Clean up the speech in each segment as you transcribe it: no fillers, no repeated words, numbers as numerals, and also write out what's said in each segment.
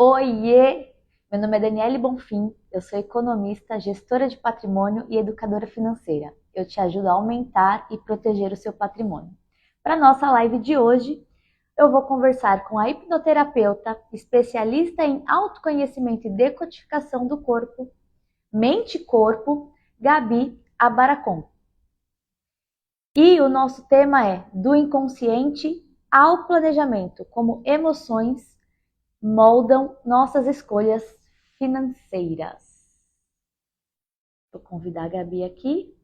Oiê! Meu nome é Daniele Bonfim, eu sou economista, gestora de patrimônio e educadora financeira. Eu te ajudo a aumentar e proteger o seu patrimônio. Para nossa live de hoje, eu vou conversar com a hipnoterapeuta, especialista em autoconhecimento e decodificação do corpo, mente e corpo, Gabi Abaracon. E o nosso tema é do inconsciente ao planejamento, como emoções moldam nossas escolhas financeiras. Vou convidar a Gabi aqui.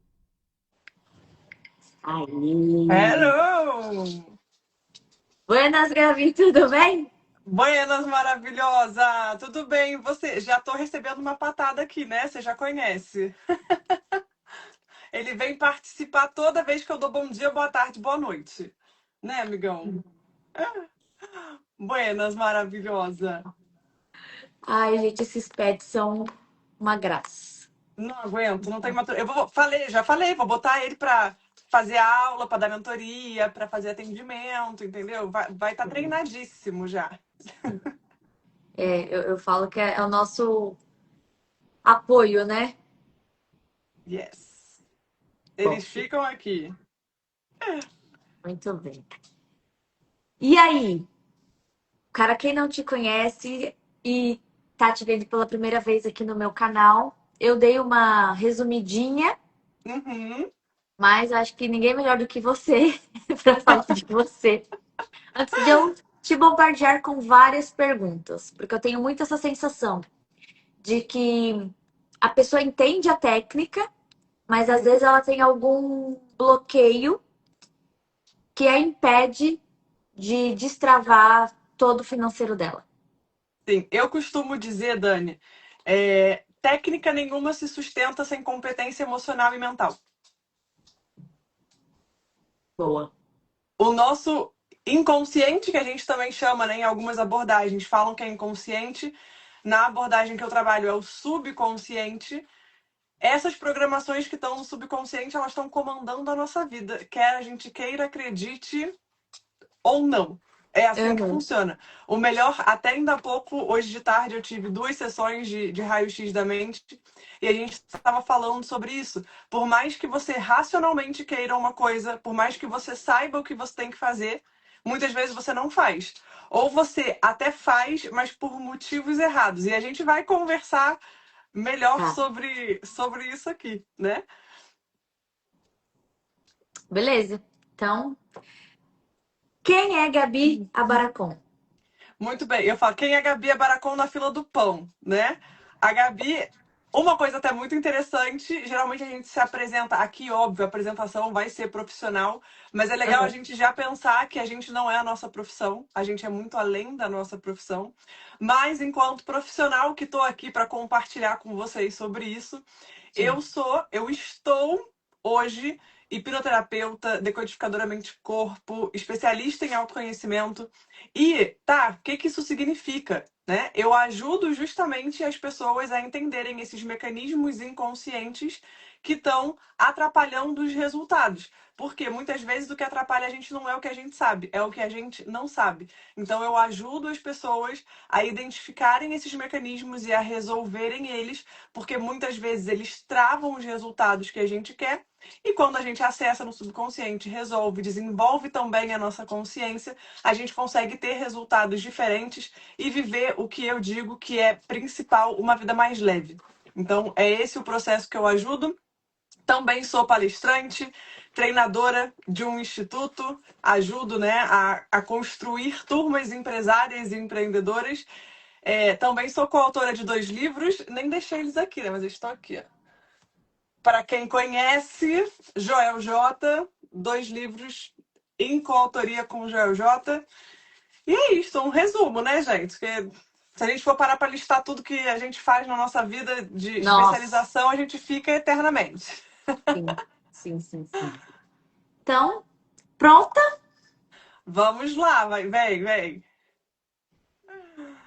Aí. Hello! Buenas, Gabi, tudo bem? Buenas, maravilhosa! Tudo bem? E você? Já tô recebendo uma patada aqui, né? Você já conhece. Ele vem participar toda vez que eu dou bom dia, boa tarde, boa noite. Né, amigão? Buenas, maravilhosa! Ai, gente, esses pets são uma graça. Não aguento, não tenho maturidade. Já falei, vou botar ele pra fazer aula, pra dar mentoria, pra fazer atendimento, entendeu? Vai tá treinadíssimo já. Eu falo que é o nosso apoio, né? Yes. Bom, Eles ficam aqui. muito bem. E aí, cara, quem não te conhece e tá te vendo pela primeira vez aqui no meu canal, eu dei uma resumidinha, Uhum. mas acho que ninguém melhor do que você para falar de você. Antes de eu te bombardear com várias perguntas, porque eu tenho muito essa sensação de que a pessoa entende a técnica, mas às vezes ela tem algum bloqueio que a impede de destravar todo o financeiro dela. Sim, eu costumo dizer, Dani, técnica nenhuma se sustenta sem competência emocional e mental. Boa. O nosso inconsciente, que a gente também chama, né, em algumas abordagens, falam que é inconsciente. Na abordagem que eu trabalho é o subconsciente. Essas programações que estão no subconsciente, elas estão comandando a nossa vida, quer a gente queira, acredite ou não. É assim que Uhum. funciona. O melhor, até ainda há pouco, hoje de tarde, eu tive 2 sessões de raio-x da mente e a gente estava falando sobre isso. Por mais que você racionalmente queira uma coisa, por mais que você saiba o que você tem que fazer, muitas vezes você não faz. Ou você até faz, mas por motivos errados. E a gente vai conversar melhor Tá. sobre isso aqui, né? Beleza. Então, quem é Gabi Abaracon? Muito bem. Eu falo, quem é a Gabi é Baracon na fila do pão, né? A Gabi, uma coisa até muito interessante, geralmente a gente se apresenta aqui, óbvio, a apresentação vai ser profissional, mas é legal a Uhum. gente já pensar que a gente não é a nossa profissão, a gente é muito além da nossa profissão. Mas enquanto profissional que estou aqui para compartilhar com vocês sobre isso, Sim. eu estou hoje hipnoterapeuta, decodificadora mente-corpo, especialista em autoconhecimento. E, tá, o que que isso significa? Né? Eu ajudo justamente as pessoas a entenderem esses mecanismos inconscientes que estão atrapalhando os resultados. Porque muitas vezes o que atrapalha a gente não é o que a gente sabe, é o que a gente não sabe. Então eu ajudo as pessoas a identificarem esses mecanismos e a resolverem eles, porque muitas vezes eles travam os resultados que a gente quer. E quando a gente acessa no subconsciente, resolve, desenvolve também a nossa consciência, a gente consegue ter resultados diferentes e viver o que eu digo que é principal, uma vida mais leve. Então, é esse o processo que eu ajudo. Também sou palestrante, treinadora de um instituto, ajudo, né, a construir turmas empresárias e empreendedoras. Também sou coautora de 2 livros, nem deixei eles aqui, né, mas eles estão aqui. Para quem conhece, Joel J, 2 livros em coautoria com o Joel J. E é isso, um resumo, né, gente? Porque se a gente for parar para listar tudo que a gente faz na nossa vida de Nossa. especialização, a gente fica eternamente. Sim, sim, sim, sim. Então, pronta? Vamos lá, vem.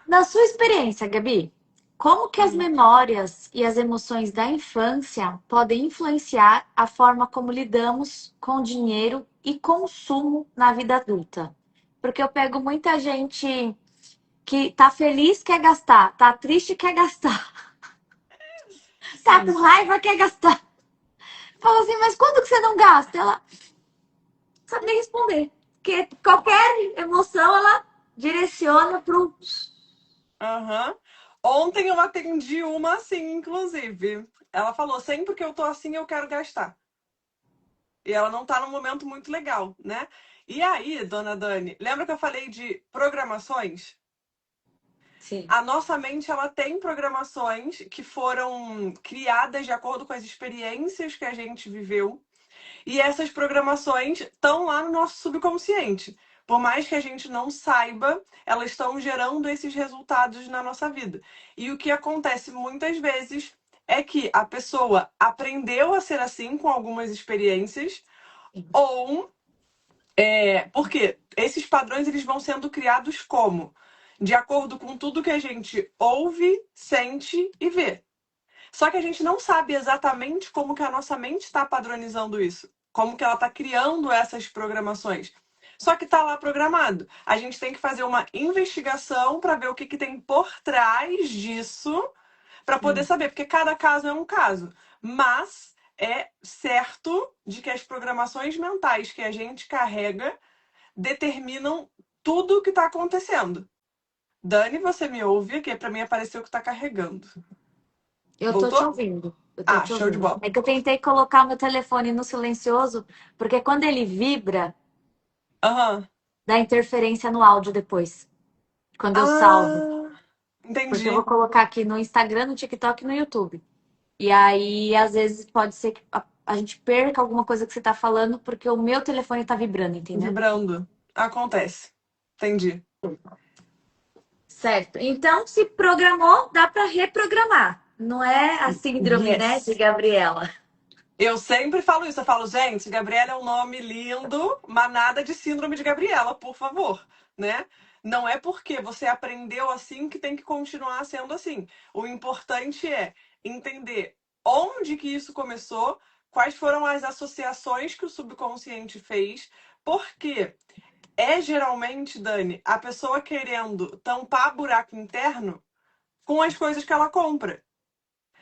Na sua experiência, Gabi, como que as memórias e as emoções da infância podem influenciar a forma como lidamos com dinheiro e consumo na vida adulta? Porque eu pego muita gente que tá feliz, quer gastar. Tá triste, quer gastar. Tá com Sim. raiva, quer gastar. Fala assim, mas quando que você não gasta? Ela não sabe nem responder. Porque qualquer emoção, ela direciona pro... Aham. Ontem eu atendi uma assim, inclusive. Ela falou, sempre que eu tô assim, eu quero gastar. E ela não tá num momento muito legal, né? E aí, dona Dani, lembra que eu falei de programações? Sim. A nossa mente, ela tem programações que foram criadas de acordo com as experiências que a gente viveu. E essas programações estão lá no nosso subconsciente. Por mais que a gente não saiba, elas estão gerando esses resultados na nossa vida. E o que acontece muitas vezes é que a pessoa aprendeu a ser assim com algumas experiências, ou porque esses padrões eles vão sendo criados como? De acordo com tudo que a gente ouve, sente e vê. Só que a gente não sabe exatamente como que a nossa mente está padronizando isso. Como que ela está criando essas programações. Só que está lá programado. A gente tem que fazer uma investigação para ver o que tem por trás disso, para poder saber, porque cada caso é um caso. Mas é certo de que as programações mentais que a gente carrega determinam tudo o que está acontecendo. Dani, você me ouve? Aqui para mim apareceu que está carregando. Eu tô te Voltou? ouvindo. Eu tô Ah, te show de ouvindo. bola. É que eu tentei colocar meu telefone no silencioso, porque quando ele vibra, Aham. dá interferência no áudio depois, quando eu salvo. Ah, Porque eu vou entendi. colocar aqui no Instagram, no TikTok e no YouTube. E aí, às vezes, pode ser que a gente perca alguma coisa que você tá falando, porque o meu telefone tá vibrando, entendeu? Vibrando. Acontece. Entendi. Certo. Então, se programou, dá para reprogramar. Não é a síndrome, né, de Yes. Gabriela. Eu sempre falo isso. Eu falo, gente, Gabriela é um nome lindo, mas nada de síndrome de Gabriela, por favor, né? Não é porque você aprendeu assim que tem que continuar sendo assim. O importante é entender onde que isso começou, quais foram as associações que o subconsciente fez, porque geralmente, Dani, a pessoa querendo tampar buraco interno com as coisas que ela compra.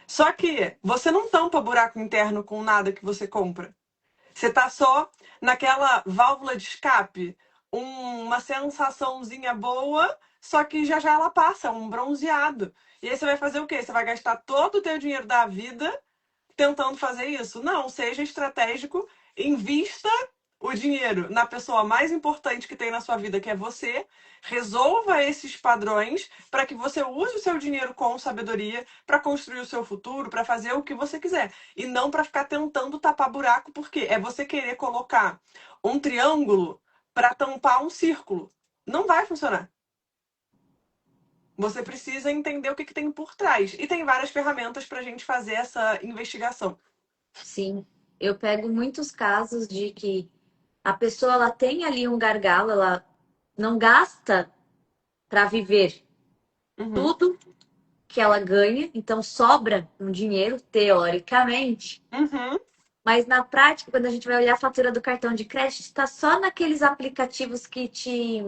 Só que você não tampa buraco interno com nada que você compra. Você tá só naquela válvula de escape, uma sensaçãozinha boa, só que já já ela passa, um bronzeado. E aí você vai fazer o quê? Você vai gastar todo o teu dinheiro da vida tentando fazer isso? Não, seja estratégico, invista o dinheiro na pessoa mais importante que tem na sua vida, que é você. Resolva esses padrões para que você use o seu dinheiro com sabedoria para construir o seu futuro, para fazer o que você quiser. E não para ficar tentando tapar buraco, porque é você querer colocar um triângulo para tampar um círculo. Não vai funcionar. Você precisa entender o que tem por trás. E tem várias ferramentas para a gente fazer essa investigação. Sim, eu pego muitos casos de que a pessoa ela tem ali um gargalo, ela não gasta para viver Uhum. tudo que ela ganha, então sobra um dinheiro, teoricamente, Uhum. mas na prática, quando a gente vai olhar a fatura do cartão de crédito, está só naqueles aplicativos que te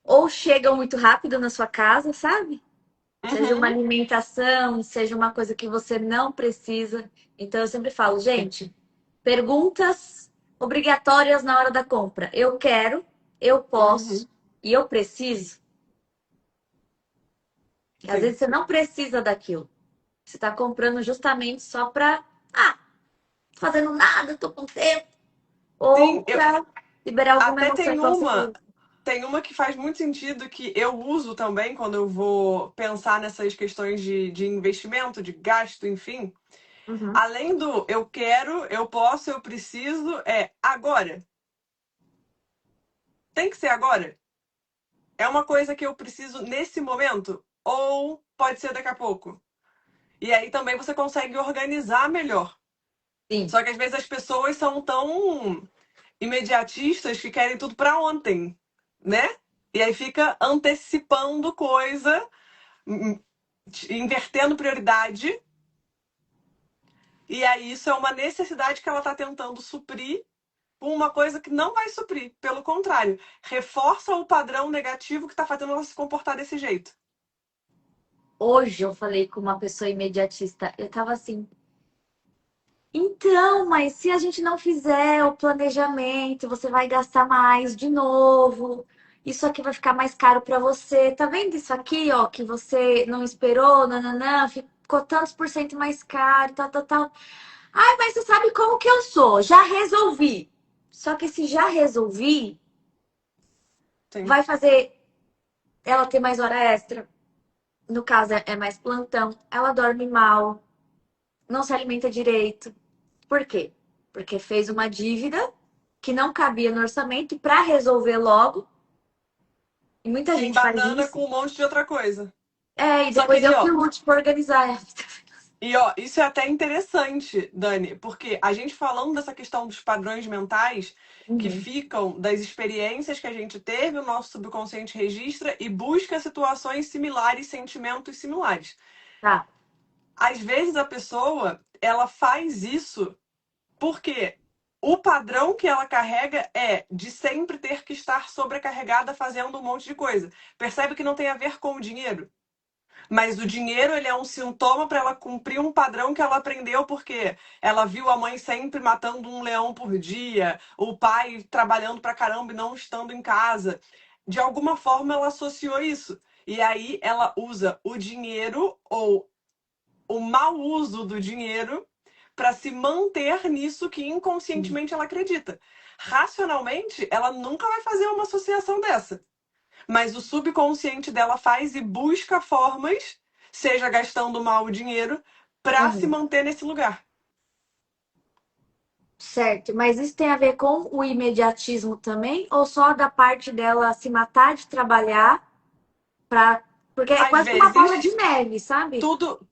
ou chegam muito rápido na sua casa, sabe? Seja uma Uhum. alimentação, seja uma coisa que você não precisa. Então eu sempre falo, gente, perguntas obrigatórias na hora da compra. Eu quero, eu Uhum. posso e eu preciso. E às Sim. vezes você não precisa daquilo. Você está comprando justamente só para, tô fazendo nada, tô com tempo, ou Sim, eu para liberar alguma até emoção, igual você falou. tem uma que faz muito sentido que eu uso também quando eu vou pensar nessas questões de investimento, de gasto, enfim. Uhum. Além do eu quero, eu posso, eu preciso, é agora. Tem que ser agora. É uma coisa que eu preciso nesse momento ou pode ser daqui a pouco. E aí também você consegue organizar melhor. Sim. Só que às vezes as pessoas são tão imediatistas que querem tudo para ontem, né? E aí fica antecipando coisa, invertendo prioridade. E aí isso é uma necessidade que ela está tentando suprir com uma coisa que não vai suprir. Pelo contrário, reforça o padrão negativo que está fazendo ela se comportar desse jeito. Hoje eu falei com uma pessoa imediatista, eu tava assim, então, mas se a gente não fizer o planejamento, você vai gastar mais de novo. Isso aqui vai ficar mais caro para você. Tá vendo isso aqui, ó, que você não esperou, nananã, ficou tantos por cento mais caro, tal, tal, tal. Ai, mas você sabe como que eu sou? Já resolvi. Só que esse já resolvi Sim. vai fazer ela ter mais hora extra. No caso, é mais plantão. Ela dorme mal, não se alimenta direito. Por quê? Porque fez uma dívida que não cabia no orçamento e para resolver logo, e muita Se gente faz embanana com isso. um monte de outra coisa. É, e Só que depois aí, eu que ó, lute para organizar ela. isso é até interessante, Dani, porque a gente falando dessa questão dos padrões mentais que Uhum. ficam das experiências que a gente teve, o nosso subconsciente registra e busca situações similares, sentimentos similares. Tá. Às vezes a pessoa, ela faz isso porque o padrão que ela carrega é de sempre ter que estar sobrecarregada fazendo um monte de coisa. Percebe que não tem a ver com o dinheiro? Mas o dinheiro, ele é um sintoma para ela cumprir um padrão que ela aprendeu porque ela viu a mãe sempre matando um leão por dia, o pai trabalhando pra caramba e não estando em casa. De alguma forma ela associou isso. E aí ela usa o dinheiro ou o mau uso do dinheiro para se manter nisso que inconscientemente ela acredita. Racionalmente, ela nunca vai fazer uma associação dessa. Mas o subconsciente dela faz e busca formas, seja gastando mal o dinheiro, para se Uhum. manter nesse lugar. Certo, mas isso tem a ver com o imediatismo também? Ou só da parte dela se matar de trabalhar para. Porque é Às quase que uma bola vezes, de neve, sabe?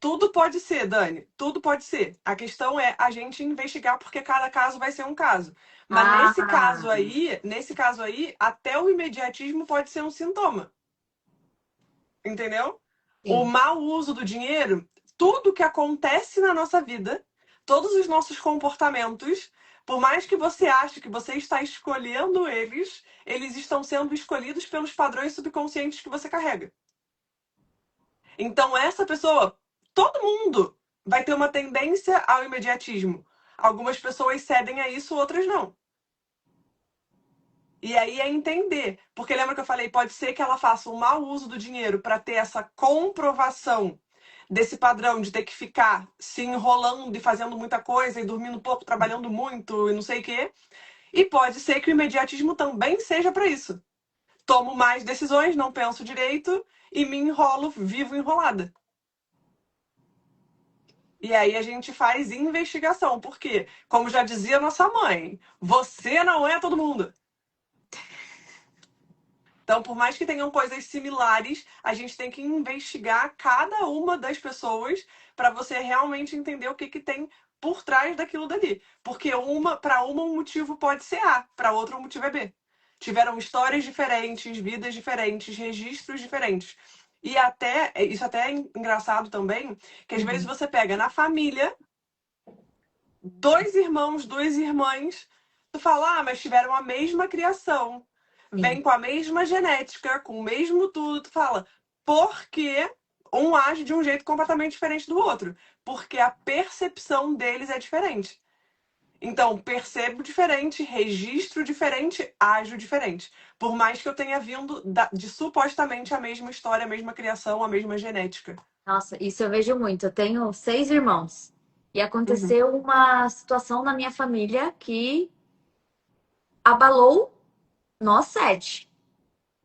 tudo pode ser, Dani. Tudo pode ser. A questão é a gente investigar porque cada caso vai ser um caso. Mas Ah, nesse caso aí, até o imediatismo pode ser um sintoma. Entendeu? O sim. mau uso do dinheiro, tudo que acontece na nossa vida, todos os nossos comportamentos, por mais que você ache que você está escolhendo eles, eles estão sendo escolhidos pelos padrões subconscientes que você carrega. Então, essa pessoa, todo mundo vai ter uma tendência ao imediatismo. Algumas pessoas cedem a isso, outras não. E aí é entender, porque lembra que eu falei, pode ser que ela faça um mau uso do dinheiro para ter essa comprovação desse padrão de ter que ficar se enrolando e fazendo muita coisa e dormindo pouco, trabalhando muito e não sei o quê. E pode ser que o imediatismo também seja para isso. Tomo mais decisões, não penso direito e me enrolo, vivo enrolada. E aí a gente faz investigação, porque, como já dizia nossa mãe, você não é todo mundo. Então, por mais que tenham coisas similares, a gente tem que investigar cada uma das pessoas para você realmente entender o que, que tem por trás daquilo dali. Porque para uma um motivo pode ser A, para outra o motivo é B. Tiveram histórias diferentes, vidas diferentes, registros diferentes. E até, isso até é engraçado também, que às vezes Uhum. você pega na família dois irmãos, duas irmãs, tu fala, ah, mas tiveram a mesma criação, Sim. vem com a mesma genética, com o mesmo tudo, tu fala, por que um age de um jeito completamente diferente do outro? Porque a percepção deles é diferente. Então, percebo diferente, registro diferente, ajo diferente. Por mais que eu tenha vindo de supostamente a mesma história, a mesma criação, a mesma genética. Nossa, isso eu vejo muito. Eu tenho 6 irmãos. E Uhum, aconteceu uma situação na minha família que abalou nós 7.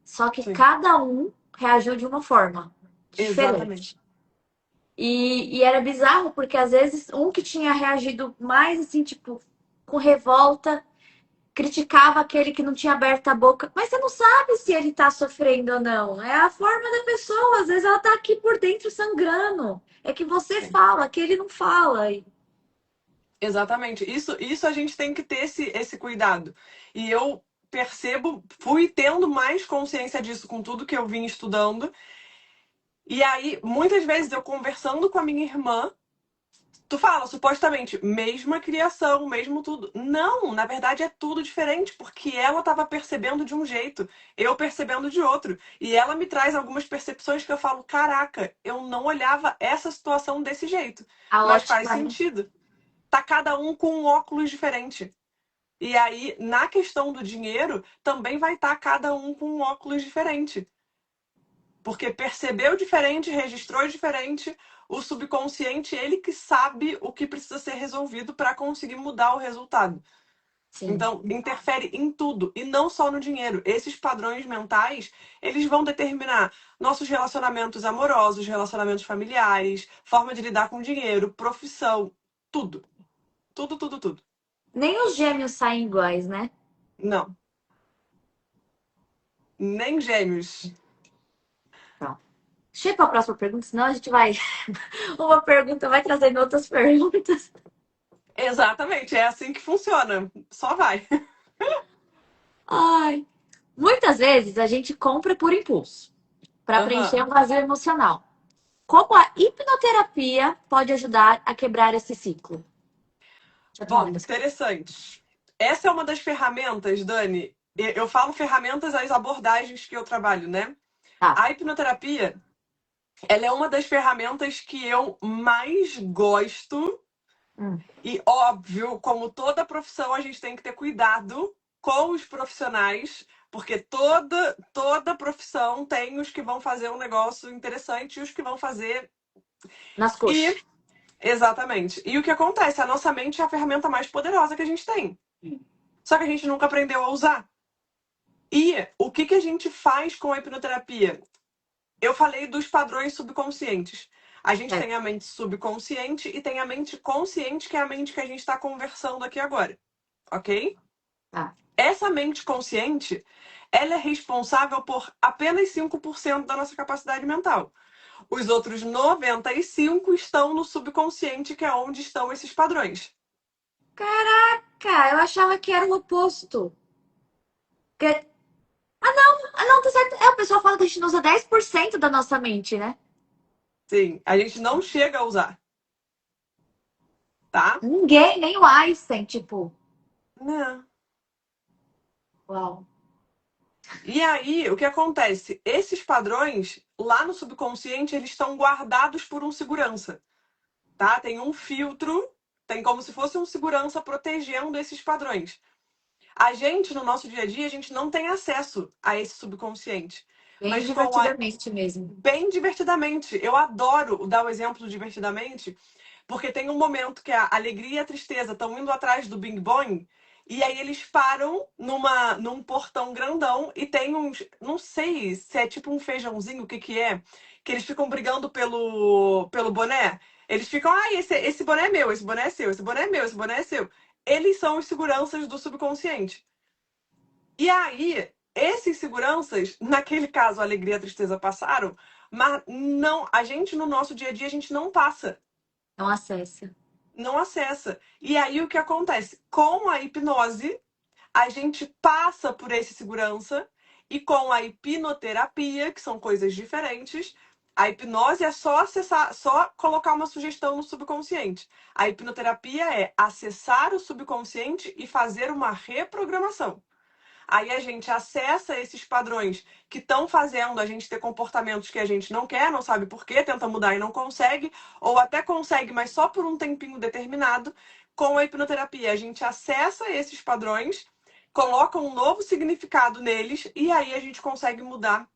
Só que sim, cada um reagiu de uma forma exatamente. diferente. E era bizarro, porque às vezes um que tinha reagido mais assim, tipo, com revolta, criticava aquele que não tinha aberto a boca. Mas você não sabe se ele tá sofrendo ou não. É a forma da pessoa. Às vezes ela tá aqui por dentro sangrando. É que você Sim. fala, que ele não fala. Exatamente. Isso a gente tem que ter esse cuidado. E eu percebo, fui tendo mais consciência disso com tudo que eu vim estudando. E aí, muitas vezes eu conversando com a minha irmã, Tu fala, supostamente, mesma criação, mesmo tudo. Não, na verdade é tudo diferente, porque ela estava percebendo de um jeito, eu percebendo de outro. E ela me traz algumas percepções que eu falo, caraca, eu não olhava essa situação desse jeito. A Mas faz ótica, né? sentido. Tá cada um com um óculos diferente. E aí, na questão do dinheiro, também vai estar cada um com um óculos diferente. Porque percebeu diferente, registrou diferente, o subconsciente, ele que sabe o que precisa ser resolvido para conseguir mudar o resultado. Sim. Então, interfere em tudo, e não só no dinheiro. Esses padrões mentais, eles vão determinar nossos relacionamentos amorosos, relacionamentos familiares, forma de lidar com dinheiro, profissão, tudo. Tudo, tudo, tudo. Nem os gêmeos saem iguais, né? Não, nem gêmeos. Então, deixa eu ir para a próxima pergunta, senão a gente vai. Uma pergunta vai trazendo outras perguntas. Exatamente, é assim que funciona. Só vai. Ai. Muitas vezes a gente compra por impulso, para preencher Aham. um vazio emocional. Como a hipnoterapia pode ajudar a quebrar esse ciclo? Deixa eu tomar Bom, uma. interessante. Essa é uma das ferramentas, Dani. Eu falo ferramentas, as abordagens que eu trabalho, né? Tá. A hipnoterapia, ela é uma das ferramentas que eu mais gosto. Hum. E, óbvio, como toda profissão, a gente tem que ter cuidado com os profissionais, porque toda profissão tem os que vão fazer um negócio interessante e os que vão fazer. Nas E, coxas. exatamente. E o que acontece? A nossa mente é a ferramenta mais poderosa que a gente tem. Só que a gente nunca aprendeu a usar. E o que a gente faz com a hipnoterapia? Eu falei dos padrões subconscientes. A gente É. tem a mente subconsciente e tem a mente consciente, que é a mente que a gente está conversando aqui agora. Ok? Tá. Essa mente consciente, ela é responsável por apenas 5% da nossa capacidade mental. Os outros 95% estão no subconsciente, que é onde estão esses padrões. Caraca, eu achava que era o oposto. Que... Ah, não, tá certo. É, o pessoal fala que a gente não usa 10% da nossa mente, né? Sim, a gente não chega a usar, tá? Ninguém, nem o Einstein, tipo. Não. Uau. E aí, o que acontece? Esses padrões, lá no subconsciente, eles estão guardados por um segurança, tá? Tem um filtro, tem como se fosse um segurança protegendo esses padrões. A gente, no nosso dia a dia, a gente não tem acesso a esse subconsciente. Bem Mas com a... divertidamente mesmo. bem divertidamente. Eu adoro dar o exemplo do divertidamente, porque tem um momento que a alegria e a tristeza estão indo atrás do Bing Bong, e aí eles param num portão grandão e tem uns. Não sei se é tipo um feijãozinho, o que que é, que eles ficam brigando pelo boné. Eles ficam, esse boné é meu, esse boné é seu, esse boné é meu, esse boné é seu. Eles são os seguranças do subconsciente. E aí, esses seguranças, naquele caso, a alegria e a tristeza passaram, mas não, a gente no nosso dia a dia, a gente não passa, Não acessa. não acessa. E aí o que acontece? Com a hipnose, a gente passa por esse segurança e com a hipnoterapia, que são coisas diferentes, a hipnose é só acessar, só colocar uma sugestão no subconsciente. A hipnoterapia é acessar o subconsciente e fazer uma reprogramação. Aí a gente acessa esses padrões que estão fazendo a gente ter comportamentos que a gente não quer, não sabe por quê, tenta mudar e não consegue, ou até consegue, mas só por um tempinho determinado. Com a hipnoterapia, a gente acessa esses padrões, coloca um novo significado neles e aí a gente consegue mudar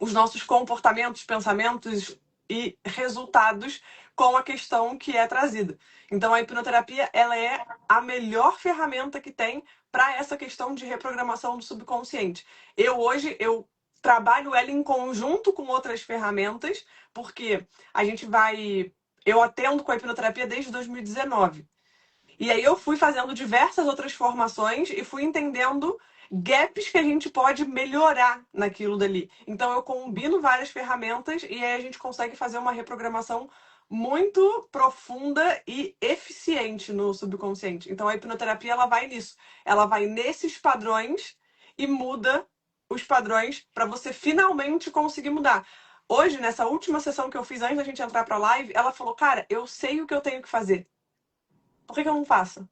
os nossos comportamentos, pensamentos e resultados com a questão que é trazida. Então a hipnoterapia, ela é a melhor ferramenta que tem para essa questão de reprogramação do subconsciente. Eu trabalho ela em conjunto com outras ferramentas, porque a gente vai eu atendo com a hipnoterapia desde 2019. E aí eu fui fazendo diversas outras formações e fui entendendo gaps que a gente pode melhorar naquilo dali. Então eu combino várias ferramentas e aí a gente consegue fazer uma reprogramação muito profunda e eficiente no subconsciente. Então a hipnoterapia ela vai nisso, ela vai nesses padrões e muda os padrões para você finalmente conseguir mudar. Hoje, nessa última sessão que eu fiz antes da gente entrar para a live, ela falou: "Cara, eu sei o que eu tenho que fazer. Por que que eu não faço?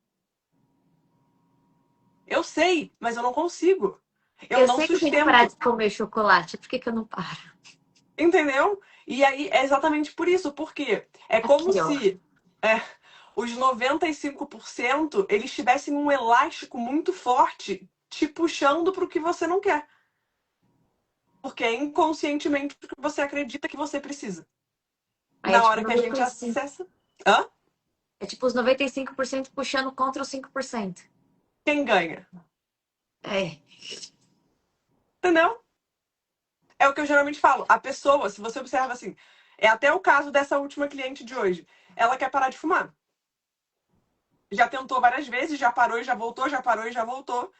Eu sei, mas eu não consigo. Eu Eu não sei que eu tenho que parar sustento. de comer chocolate, por que que eu não paro? Entendeu? E aí é exatamente por isso. Porque é como Aqui, ó. se os 95% eles tivessem um elástico muito forte te puxando para o que você não quer. Porque é inconscientemente o que você acredita que você precisa. Aí é Na tipo hora que a gente 95. acessa. Hã? É tipo os 95% puxando contra os 5%. Quem ganha? É. Entendeu? É o que eu geralmente falo. A pessoa, se você observa assim, é até o caso dessa última cliente de hoje. Ela quer parar de fumar. Já tentou várias vezes, já parou e já voltou, já parou e já voltou.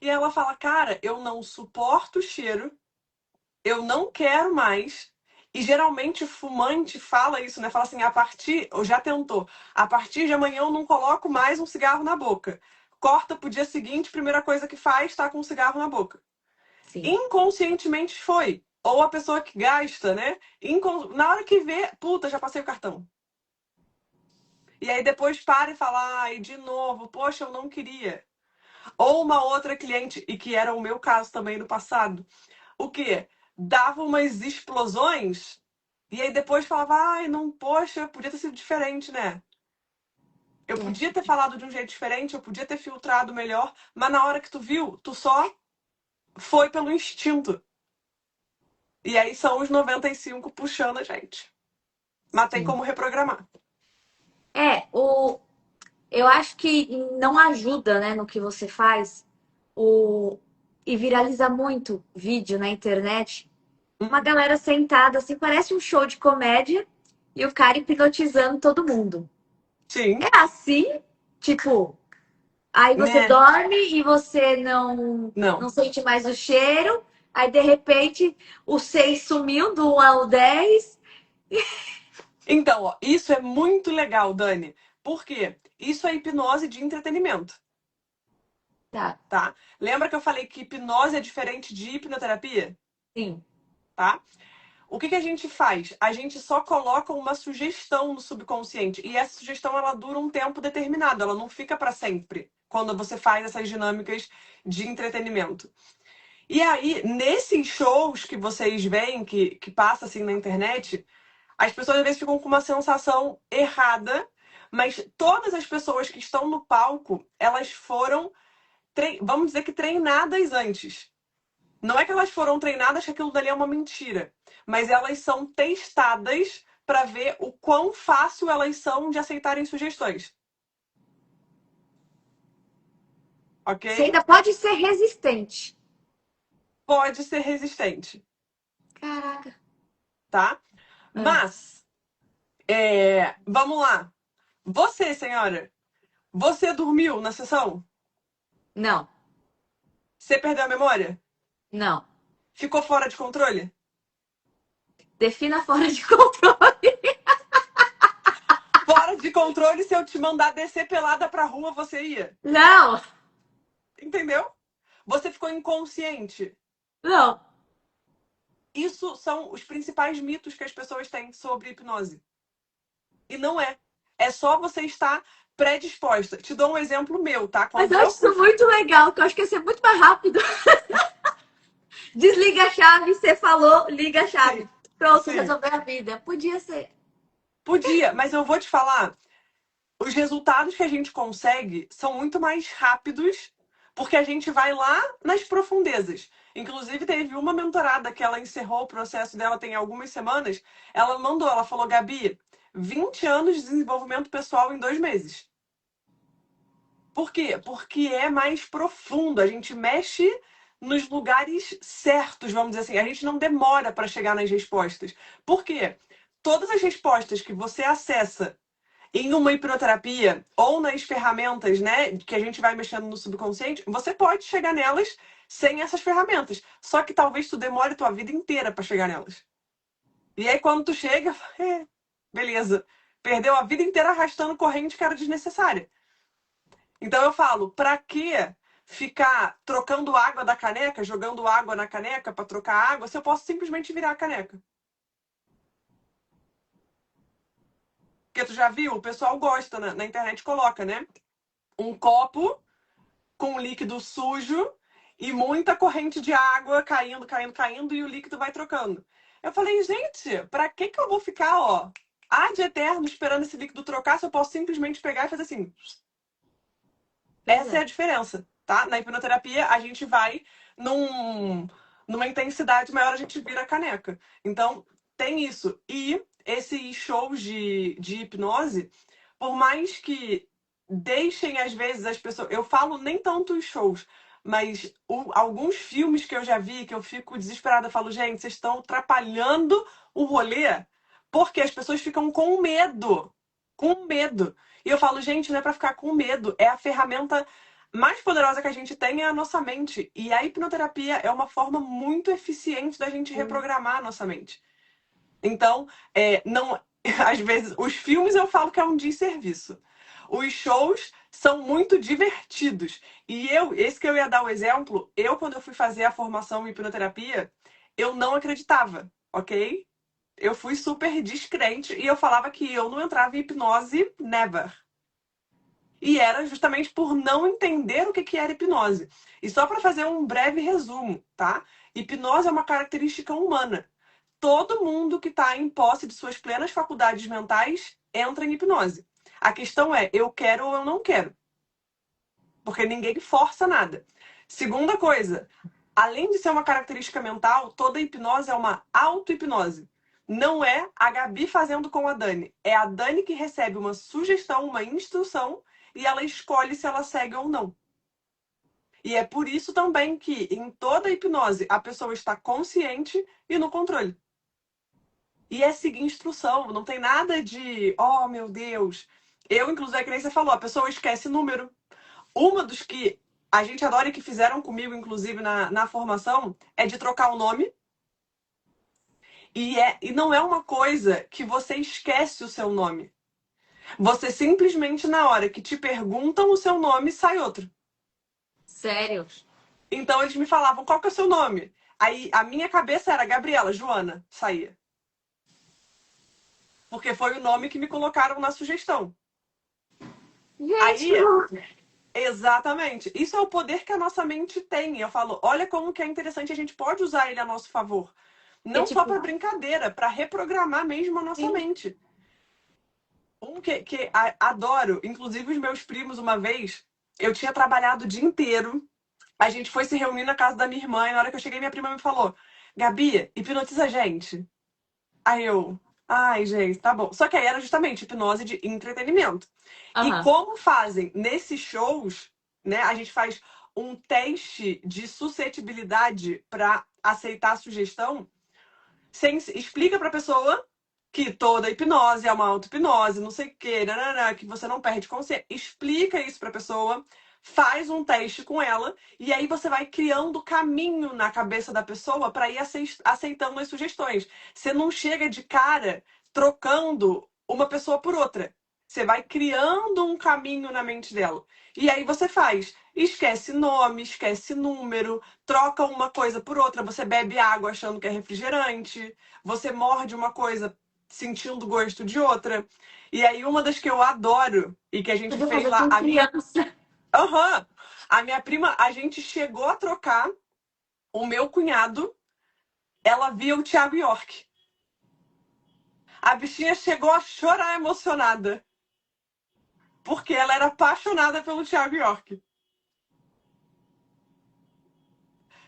E ela fala, cara, eu não suporto o cheiro, eu não quero mais. E geralmente fumante fala isso, né? Fala assim, a partir, ou já tentou, a partir de amanhã eu não coloco mais um cigarro na boca. Corta pro dia seguinte, primeira coisa que faz, tá com um cigarro na boca. Sim. Inconscientemente foi. Ou a pessoa que gasta, né? Na hora que vê, puta, já passei o cartão. E aí depois para e fala, ai, de novo, poxa, eu não queria. Ou uma outra cliente, e que era o meu caso também no passado, o quê? Dava umas explosões e aí depois falava, ai, não, poxa, podia ter sido diferente, né? Eu É. podia ter falado de um jeito diferente, eu podia ter filtrado melhor, mas na hora que tu viu, tu só foi pelo instinto. E aí são os 95 puxando a gente. Mas tem Sim. como reprogramar. Eu acho que não ajuda, né, no que você faz, o, e viraliza muito vídeo na internet. Uma Hum, galera sentada, assim, parece um show de comédia e o cara hipnotizando todo mundo. sim, É assim, tipo, aí você né? dorme e você não Não. sente mais o cheiro, aí de repente o 6 sumiu do 1 ao 10. Então, ó, isso é muito legal, Dani. Por quê? Isso é hipnose de entretenimento, Tá, tá? Lembra que eu falei que hipnose é diferente de hipnoterapia? sim, Tá? O que que a gente faz? A gente só coloca uma sugestão no subconsciente e essa sugestão ela dura um tempo determinado, ela não fica para sempre quando você faz essas dinâmicas de entretenimento. E aí, nesses shows que vocês veem, que passa assim na internet, as pessoas às vezes ficam com uma sensação errada, mas todas as pessoas que estão no palco, elas foram, vamos dizer que treinadas antes. Não é que elas foram treinadas que aquilo dali é uma mentira, mas elas são testadas para ver o quão fácil elas são de aceitarem sugestões. Ok? você ainda pode ser resistente. Pode ser resistente, Caraca. tá? Ah, Mas, vamos lá. Você, senhora, você dormiu na sessão? não, Você perdeu a memória? não. Ficou fora de controle? Defina fora de controle. Fora de controle, se eu te mandar descer pelada pra rua, você ia. Não, Entendeu? Você ficou inconsciente. não. Isso são os principais mitos que as pessoas têm sobre hipnose. E não é. É só você estar predisposta. Te dou um exemplo meu, tá? Mas Quando eu acho eu fui. isso muito legal, que eu acho que ia ser muito mais rápido. Desliga a chave, você falou, liga a chave. Sim, Pronto, sim. resolveu a vida. Podia ser. Podia, mas eu vou te falar. Os resultados que a gente consegue são muito mais rápidos porque a gente vai lá nas profundezas. Inclusive, teve uma mentorada que ela encerrou o processo dela tem algumas semanas. Ela mandou, ela falou, Gabi, 20 anos de desenvolvimento pessoal em 2 meses. Por quê? Porque é mais profundo. A gente mexe nos lugares certos, vamos dizer assim. A gente não demora para chegar nas respostas. Por quê? Todas as respostas que você acessa em uma hipnoterapia ou nas ferramentas, né, que a gente vai mexendo no subconsciente, você pode chegar nelas sem essas ferramentas. Só que talvez tu demore tua vida inteira para chegar nelas. E aí quando tu chega, beleza, perdeu a vida inteira arrastando corrente que era desnecessária. Então eu falo, pra que ficar trocando água da caneca, jogando água na caneca para trocar água, se eu posso simplesmente virar a caneca? Porque tu já viu? O pessoal gosta, na internet coloca, né? Um copo com líquido sujo e muita corrente de água caindo, caindo, caindo e o líquido vai trocando. Eu falei, gente, pra que eu vou ficar, ó, ad eterno esperando esse líquido trocar se eu posso simplesmente pegar e fazer assim? Essa é a diferença, tá? Na hipnoterapia, a gente vai numa intensidade maior, a gente vira a caneca. Então, tem isso. E esses shows de hipnose, por mais que deixem, às vezes, as pessoas... Eu falo nem tanto os shows, mas alguns filmes que eu já vi, que eu fico desesperada, eu falo, gente, vocês estão atrapalhando o rolê porque as pessoas ficam com medo. Com medo. E eu falo, gente, não é pra ficar com medo. É a ferramenta mais poderosa que a gente tem é a nossa mente. E a hipnoterapia é uma forma muito eficiente da gente reprogramar a nossa mente. Então, não, às vezes, os filmes eu falo que é um desserviço. Os shows são muito divertidos. E esse que eu ia dar o exemplo, quando eu fui fazer a formação em hipnoterapia, eu não acreditava, ok? Eu fui super descrente e eu falava que eu não entrava em hipnose never. E era justamente por não entender o que era hipnose. E só para fazer um breve resumo, tá? Hipnose é uma característica humana. Todo mundo que está em posse de suas plenas faculdades mentais entra em hipnose. A questão é, eu quero ou eu não quero. Porque ninguém força nada. Segunda coisa, além de ser uma característica mental, toda hipnose é uma auto-hipnose. Não é a Gabi fazendo com a Dani. É a Dani que recebe uma sugestão, uma instrução, e ela escolhe se ela segue ou não. E é por isso também que em toda hipnose a pessoa está consciente e no controle. E é seguir instrução, não tem nada de, oh meu Deus. Eu, inclusive, é que nem você falou, a pessoa esquece número. Uma dos que a gente adora e que fizeram comigo, inclusive, na formação, é de trocar o nome. E não é uma coisa que você esquece o seu nome. Você simplesmente, na hora que te perguntam o seu nome, sai outro. Sério? Então eles me falavam, qual que é o seu nome? Aí a minha cabeça era Gabriela, Joana, saía. Porque foi o nome que me colocaram na sugestão. Gente, Aí, exatamente. Isso é o poder que a nossa mente tem. Eu falo, olha como que é interessante, a gente pode usar ele a nosso favor. Não só para brincadeira, para reprogramar mesmo a nossa mente. Que adoro, inclusive os meus primos, uma vez, eu tinha trabalhado o dia inteiro, a gente foi se reunir na casa da minha irmã, e na hora que eu cheguei, minha prima me falou, Gabi, hipnotiza a gente. Aí eu, ai, gente, tá bom. Só que aí era justamente hipnose de entretenimento. E como fazem nesses shows, né, a gente faz um teste de suscetibilidade para aceitar a sugestão, explica pra pessoa que toda hipnose é uma auto-hipnose, não sei o quê, nanana, que você não perde consciência. Explica isso pra pessoa, faz um teste com ela, e aí você vai criando caminho na cabeça da pessoa para ir aceitando as sugestões. Você não chega de cara trocando uma pessoa por outra. Você vai criando um caminho na mente dela. E aí você faz. Esquece nome, esquece número, troca uma coisa por outra. Você bebe água achando que é refrigerante. Você morde uma coisa sentindo gosto de outra. E aí uma das que eu adoro e que a gente fez lá... A minha prima, a gente chegou a trocar o meu cunhado. Ela via o Thiago York. A bichinha chegou a chorar emocionada. Porque ela era apaixonada pelo Thiago York.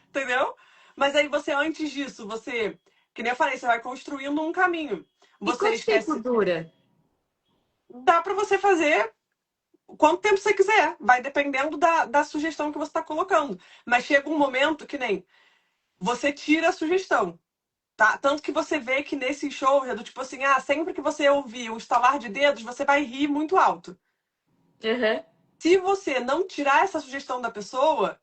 Entendeu? Mas aí você, antes disso, você... Que nem eu falei, você vai construindo um caminho. Você e quanto tempo dura? Dá pra você fazer quanto tempo você quiser. Vai dependendo da sugestão que você está colocando. Mas chega um momento que nem... Você tira a sugestão. Tá? Tanto que você vê que nesse show é do tipo assim, sempre que você ouvir um estalar de dedos, você vai rir muito alto. Se você não tirar essa sugestão da pessoa,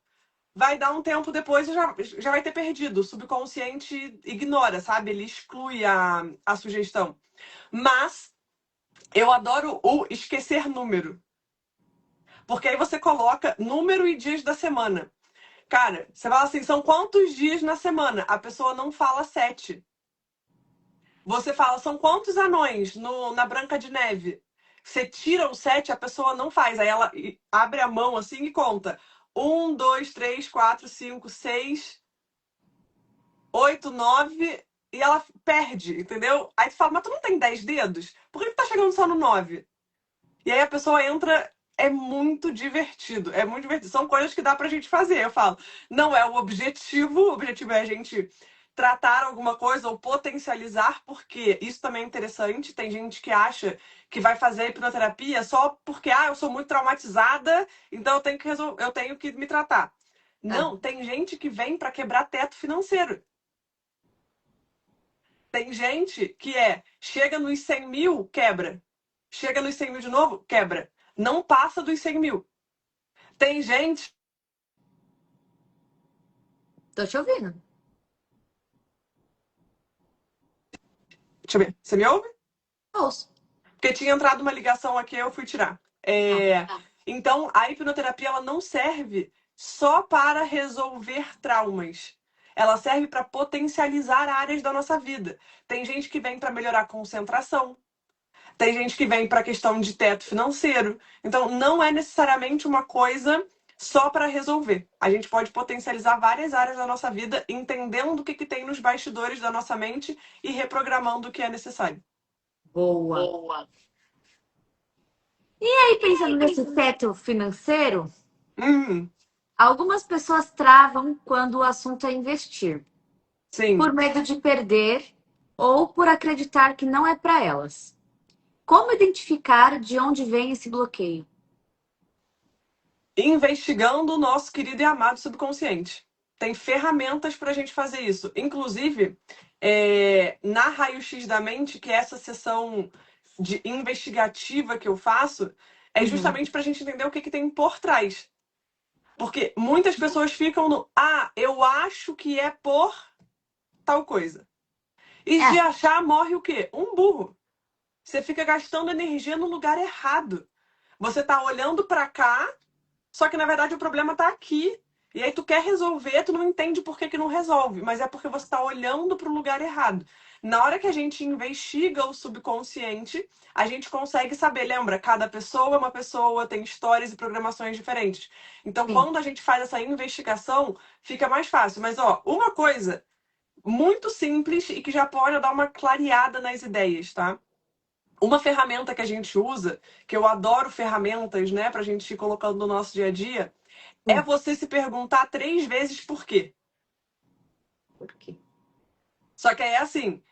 vai dar um tempo depois e já vai ter perdido. O subconsciente ignora, sabe? Ele exclui a sugestão. Mas eu adoro o esquecer número. Porque aí você coloca número e dias da semana. Cara, você fala assim, são quantos dias na semana? A pessoa não fala 7. Você fala, são quantos anões na Branca de Neve? Você tira o 7, a pessoa não faz. Aí ela abre a mão assim e conta. 1, 2, 3, 4, 5, 6, 8, 9. E ela perde, entendeu? Aí tu fala, mas tu não tem 10 dedos? Por que tu tá chegando só no 9? E aí a pessoa entra, é muito divertido, é muito divertido. São coisas que dá pra gente fazer. Eu falo, não é o objetivo é a gente tratar alguma coisa ou potencializar, porque isso também é interessante. Tem gente que acha que vai fazer hipnoterapia só porque, eu sou muito traumatizada, então eu tenho que me tratar. Não, tem gente que vem pra quebrar teto financeiro. Tem gente que chega nos 100 mil, quebra. Chega nos 100 mil de novo, quebra. Não passa dos 100 mil. Tem gente. Tô te ouvindo. Deixa eu ver. Você me ouve? Ouço. Porque tinha entrado uma ligação aqui, eu fui tirar. Então, a hipnoterapia ela não serve só para resolver traumas. Ela serve para potencializar áreas da nossa vida. Tem gente que vem para melhorar a concentração. Tem gente que vem para a questão de teto financeiro. Então, não é necessariamente uma coisa só para resolver. A gente pode potencializar várias áreas da nossa vida, entendendo o que tem nos bastidores da nossa mente e reprogramando o que é necessário. Boa. E aí, pensando nesse teto financeiro, algumas pessoas travam quando o assunto é investir, Sim. por medo de perder ou por acreditar que não é para elas. Como identificar de onde vem esse bloqueio? Investigando o nosso querido e amado subconsciente. Tem ferramentas para a gente fazer isso. Inclusive, na Raio-X da Mente, que é essa sessão de investigativa que eu faço, é justamente para a gente entender o que tem por trás. Porque muitas pessoas ficam no, eu acho que é por tal coisa. E de achar morre o quê? Um burro. Você fica gastando energia no lugar errado. Você tá olhando para cá, só que na verdade o problema tá aqui. E aí tu quer resolver, tu não entende por que não resolve, mas é porque você tá olhando para o lugar errado. Na hora que a gente investiga o subconsciente, a gente consegue saber, lembra, cada pessoa é uma pessoa, tem histórias e programações diferentes. Então, quando a gente faz essa investigação, fica mais fácil. Mas, uma coisa muito simples e que já pode dar uma clareada nas ideias, tá? Uma ferramenta que a gente usa, que eu adoro ferramentas, né, pra gente ir colocando no nosso dia a dia, é você se perguntar 3 vezes por quê. Por quê? Só que é assim,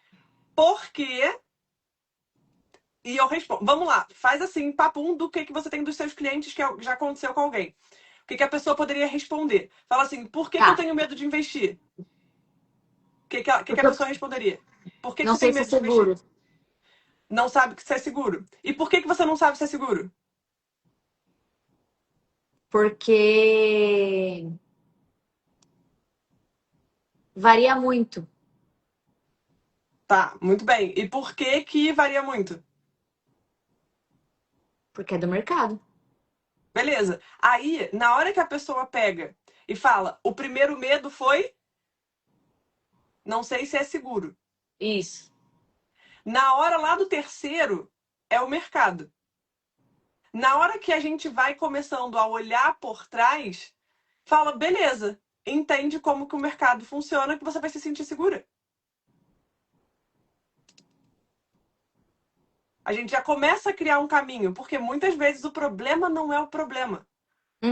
por quê? E eu respondo. Vamos lá, faz assim, papum do que você tem dos seus clientes que já aconteceu com alguém. O que a pessoa poderia responder? Fala assim, por que eu tenho medo de investir? O que a pessoa responderia? Por que Não você sei tem se é medo de investir? seguro. Não sabe que isso é seguro. E por que você não sabe se é seguro? Porque varia muito. Tá, muito bem. E por que varia muito? Porque é do mercado. Beleza. Aí, na hora que a pessoa pega e fala, o primeiro medo foi, não sei se é seguro. Isso. Na hora lá do terceiro, é o mercado. Na hora que a gente vai começando a olhar por trás, fala, beleza, entende como que o mercado funciona que você vai se sentir segura. A gente já começa a criar um caminho, porque muitas vezes o problema não é o problema.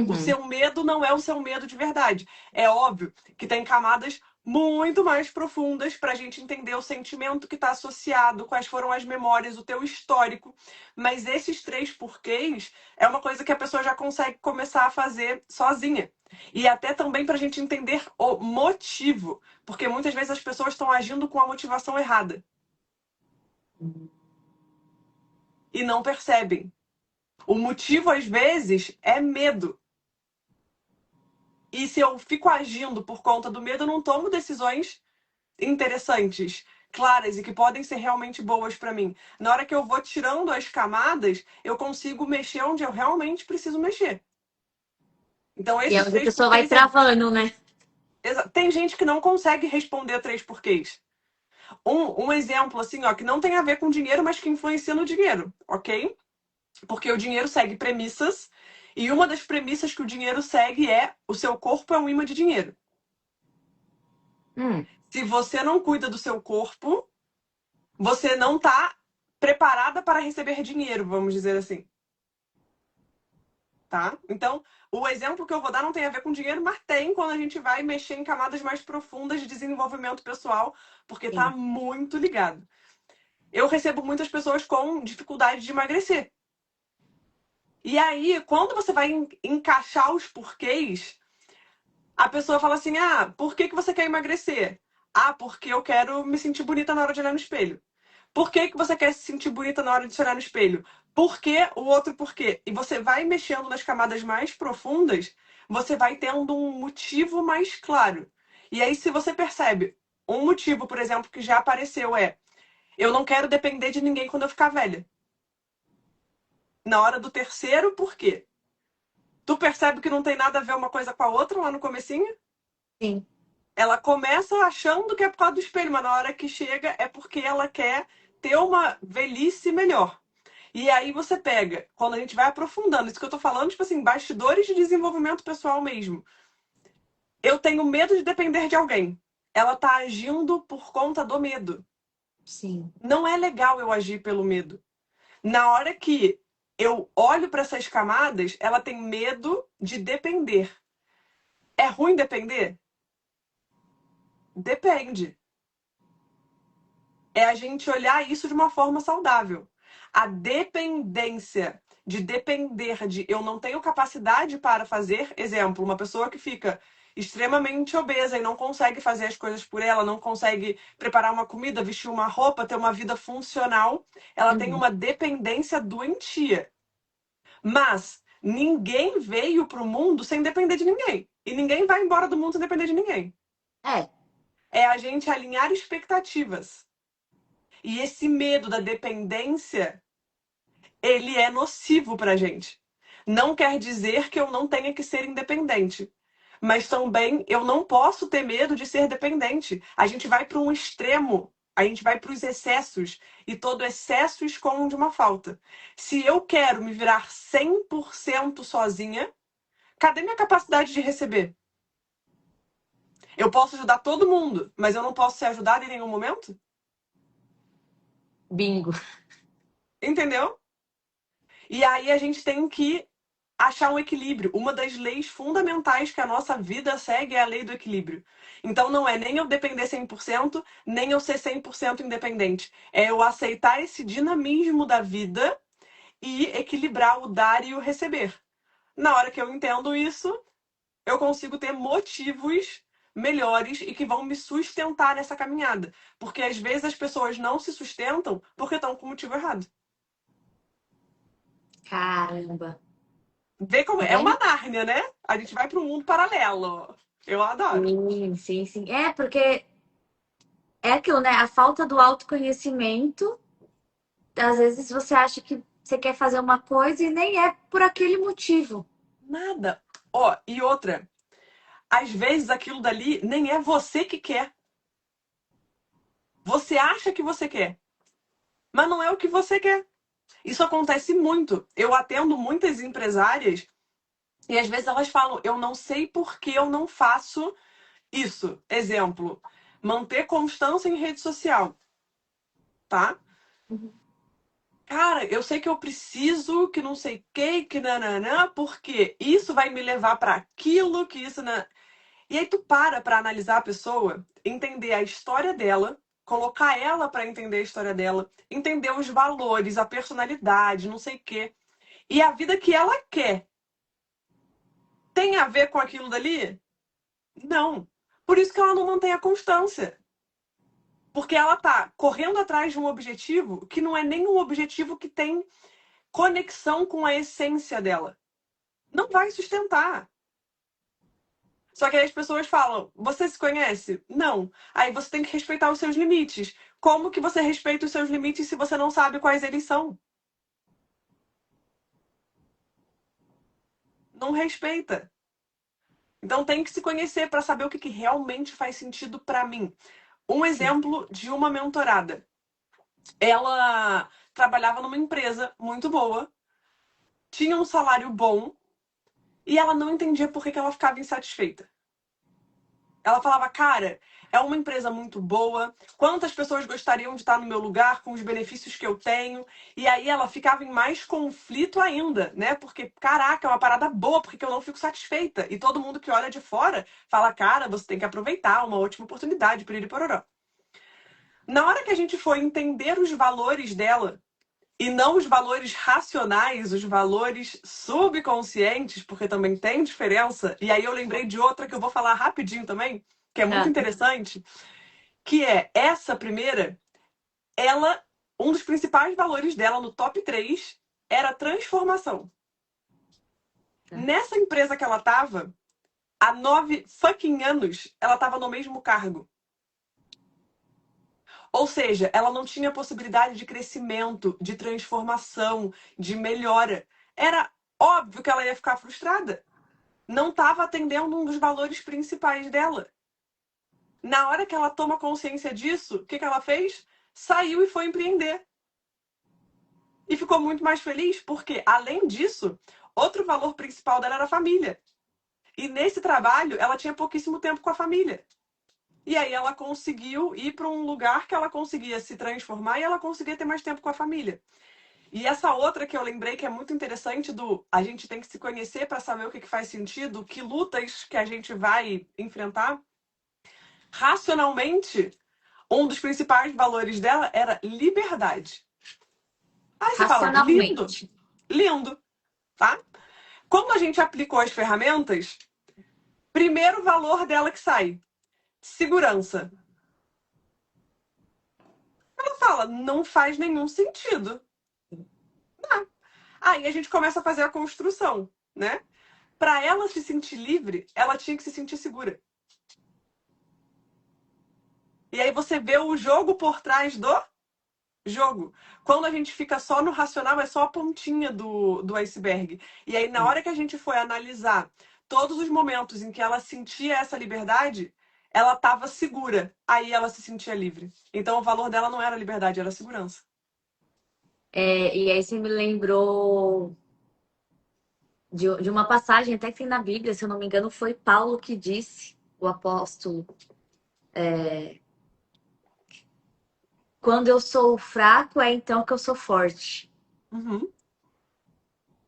O seu medo não é o seu medo de verdade. É óbvio que tem camadas muito mais profundas para a gente entender o sentimento que está associado, quais foram as memórias, o teu histórico. Mas esses 3 porquês é uma coisa que a pessoa já consegue começar a fazer sozinha. E até também para a gente entender o motivo. Porque muitas vezes as pessoas estão agindo com a motivação errada. E não percebem. O motivo, às vezes, é medo. E se eu fico agindo por conta do medo, eu não tomo decisões interessantes, claras e que podem ser realmente boas para mim. Na hora que eu vou tirando as camadas, eu consigo mexer onde eu realmente preciso mexer. Então, E aí esses a 3 pessoa vai porquês. travando, né? Tem gente que não consegue responder a 3 porquês. Um exemplo, assim, que não tem a ver com dinheiro, mas que influencia no dinheiro, ok? Porque o dinheiro segue premissas, e uma das premissas que o dinheiro segue é: o seu corpo é um imã de dinheiro. Hum, Se você não cuida do seu corpo, você não está preparada para receber dinheiro, vamos dizer assim. Tá? Então, o exemplo que eu vou dar não tem a ver com dinheiro, mas tem quando a gente vai mexer em camadas mais profundas de desenvolvimento pessoal, porque tá sim. muito ligado. Eu recebo muitas pessoas com dificuldade de emagrecer. E aí, quando você vai encaixar os porquês, a pessoa fala assim: ah, por que você quer emagrecer? Ah, porque eu quero me sentir bonita na hora de olhar no espelho. Por que você quer se sentir bonita na hora de se olhar no espelho? Por que o outro porquê? E você vai mexendo nas camadas mais profundas, você vai tendo um motivo mais claro. E aí, se você percebe um motivo, por exemplo, que já apareceu é: eu não quero depender de ninguém quando eu ficar velha. Na hora do terceiro, por quê? Tu percebe que não tem nada a ver uma coisa com a outra lá no comecinho? Sim. Ela começa achando que é por causa do espelho, mas na hora que chega é porque ela quer ter uma velhice melhor. E aí você pega, quando a gente vai aprofundando, isso que eu tô falando, tipo assim, bastidores de desenvolvimento pessoal mesmo. Eu tenho medo de depender de alguém. Ela tá agindo por conta do medo. Sim. Não é legal eu agir pelo medo. Na hora que eu olho para essas camadas, ela tem medo de depender. É ruim depender? Depende. É a gente olhar isso de uma forma saudável. A dependência de depender de eu não tenho capacidade para fazer, exemplo, uma pessoa que fica extremamente obesa e não consegue fazer as coisas por ela, não consegue preparar uma comida, vestir uma roupa, ter uma vida funcional, ela tem Uhum. uma dependência doentia. Mas ninguém veio para o mundo sem depender de ninguém. E ninguém vai embora do mundo sem depender de ninguém. É, É a gente alinhar expectativas. E esse medo da dependência, ele é nocivo pra gente. Não quer dizer que eu não tenha que ser independente. Mas também eu não posso ter medo de ser dependente. A gente vai para um extremo, a gente vai para os excessos. E todo excesso esconde uma falta. Se eu quero me virar 100% sozinha, cadê minha capacidade de receber? Eu posso ajudar todo mundo, mas eu não posso ser ajudada em nenhum momento? bingo. Entendeu? E aí a gente tem que achar um equilíbrio. Uma das leis fundamentais que a nossa vida segue é a lei do equilíbrio. Então não é nem eu depender 100%, nem eu ser 100% independente. É eu aceitar esse dinamismo da vida e equilibrar o dar e o receber. Na hora que eu entendo isso, eu consigo ter motivos melhores e que vão me sustentar nessa caminhada. Porque às vezes as pessoas não se sustentam porque estão com o motivo errado. Caramba. Vê como é É, uma Nárnia, né? A gente vai para um mundo paralelo. Eu adoro. sim, sim, sim. É, porque é aquilo, né? A falta do autoconhecimento, às vezes você acha que você quer fazer uma coisa e nem é por aquele motivo. Nada. Ó, e outra, às vezes aquilo dali nem é você que quer. Você acha que você quer, mas não é o que você quer. Isso acontece muito. Eu atendo muitas empresárias e às vezes elas falam: eu não sei por que eu não faço isso. Exemplo, manter constância em rede social, tá? Cara, eu sei que eu preciso, que não sei o que nananã, porque isso vai me levar para aquilo, que isso. E aí tu para analisar a pessoa, entender a história dela, colocar ela para entender a história dela, entender os valores, a personalidade, não sei o quê. E a vida que ela quer tem a ver com aquilo dali? Não. Por isso que ela não mantém a constância. Porque ela tá correndo atrás de um objetivo que não é nem um objetivo que tem conexão com a essência dela. Não vai sustentar. Só que aí as pessoas falam: você se conhece? Não. Aí você tem que respeitar os seus limites. Como que você respeita os seus limites se você não sabe quais eles são? Não respeita. Então tem que se conhecer para saber o que realmente faz sentido para mim. Um Sim. exemplo de uma mentorada. Ela trabalhava numa empresa muito boa, tinha um salário bom e ela não entendia por que ela ficava insatisfeita. Ela falava, cara, é uma empresa muito boa, quantas pessoas gostariam de estar no meu lugar com os benefícios que eu tenho? E aí ela ficava em mais conflito ainda, né? Porque, caraca, é uma parada boa, porque eu não fico satisfeita. E todo mundo que olha de fora fala, cara, você tem que aproveitar, uma ótima oportunidade, piriri pororó. Na hora que a gente foi entender os valores dela, e não os valores racionais, os valores subconscientes, porque também tem diferença. E aí eu lembrei de outra que eu vou falar rapidinho também, que é muito interessante, que é essa primeira, ela, um dos principais valores dela no top 3 era transformação. Nessa empresa que ela tava, há 9 fucking anos, ela tava no mesmo cargo. Ou seja, ela não tinha possibilidade de crescimento, de transformação, de melhora. Era óbvio que ela ia ficar frustrada. Não estava atendendo um dos valores principais dela. Na hora que ela toma consciência disso, o que ela fez? Saiu e foi empreender. E ficou muito mais feliz porque, além disso, outro valor principal dela era a família. E nesse trabalho, ela tinha pouquíssimo tempo com a família. E aí ela conseguiu ir para um lugar que ela conseguia se transformar e ela conseguia ter mais tempo com a família. E essa outra que eu lembrei que é muito interessante do a gente tem que se conhecer para saber o que faz sentido, que lutas que a gente vai enfrentar. Racionalmente, um dos principais valores dela era liberdade. Aí você fala, lindo, Racionalmente. lindo, tá? Quando a gente aplicou as ferramentas, primeiro valor dela que sai, segurança. Ela fala, não faz nenhum sentido. Aí a gente começa a fazer a construção, né? Para ela se sentir livre, ela tinha que se sentir segura. E aí você vê o jogo por trás do jogo. Quando a gente fica só no racional, é só a pontinha do iceberg. E aí, na hora que a gente foi analisar todos os momentos em que ela sentia essa liberdade, ela estava segura. Aí ela se sentia livre. Então, o valor dela não era liberdade, era segurança. E aí você me lembrou de uma passagem até que tem na Bíblia, se eu não me engano, foi Paulo que disse, o apóstolo, quando eu sou fraco, é então que eu sou forte. Uhum.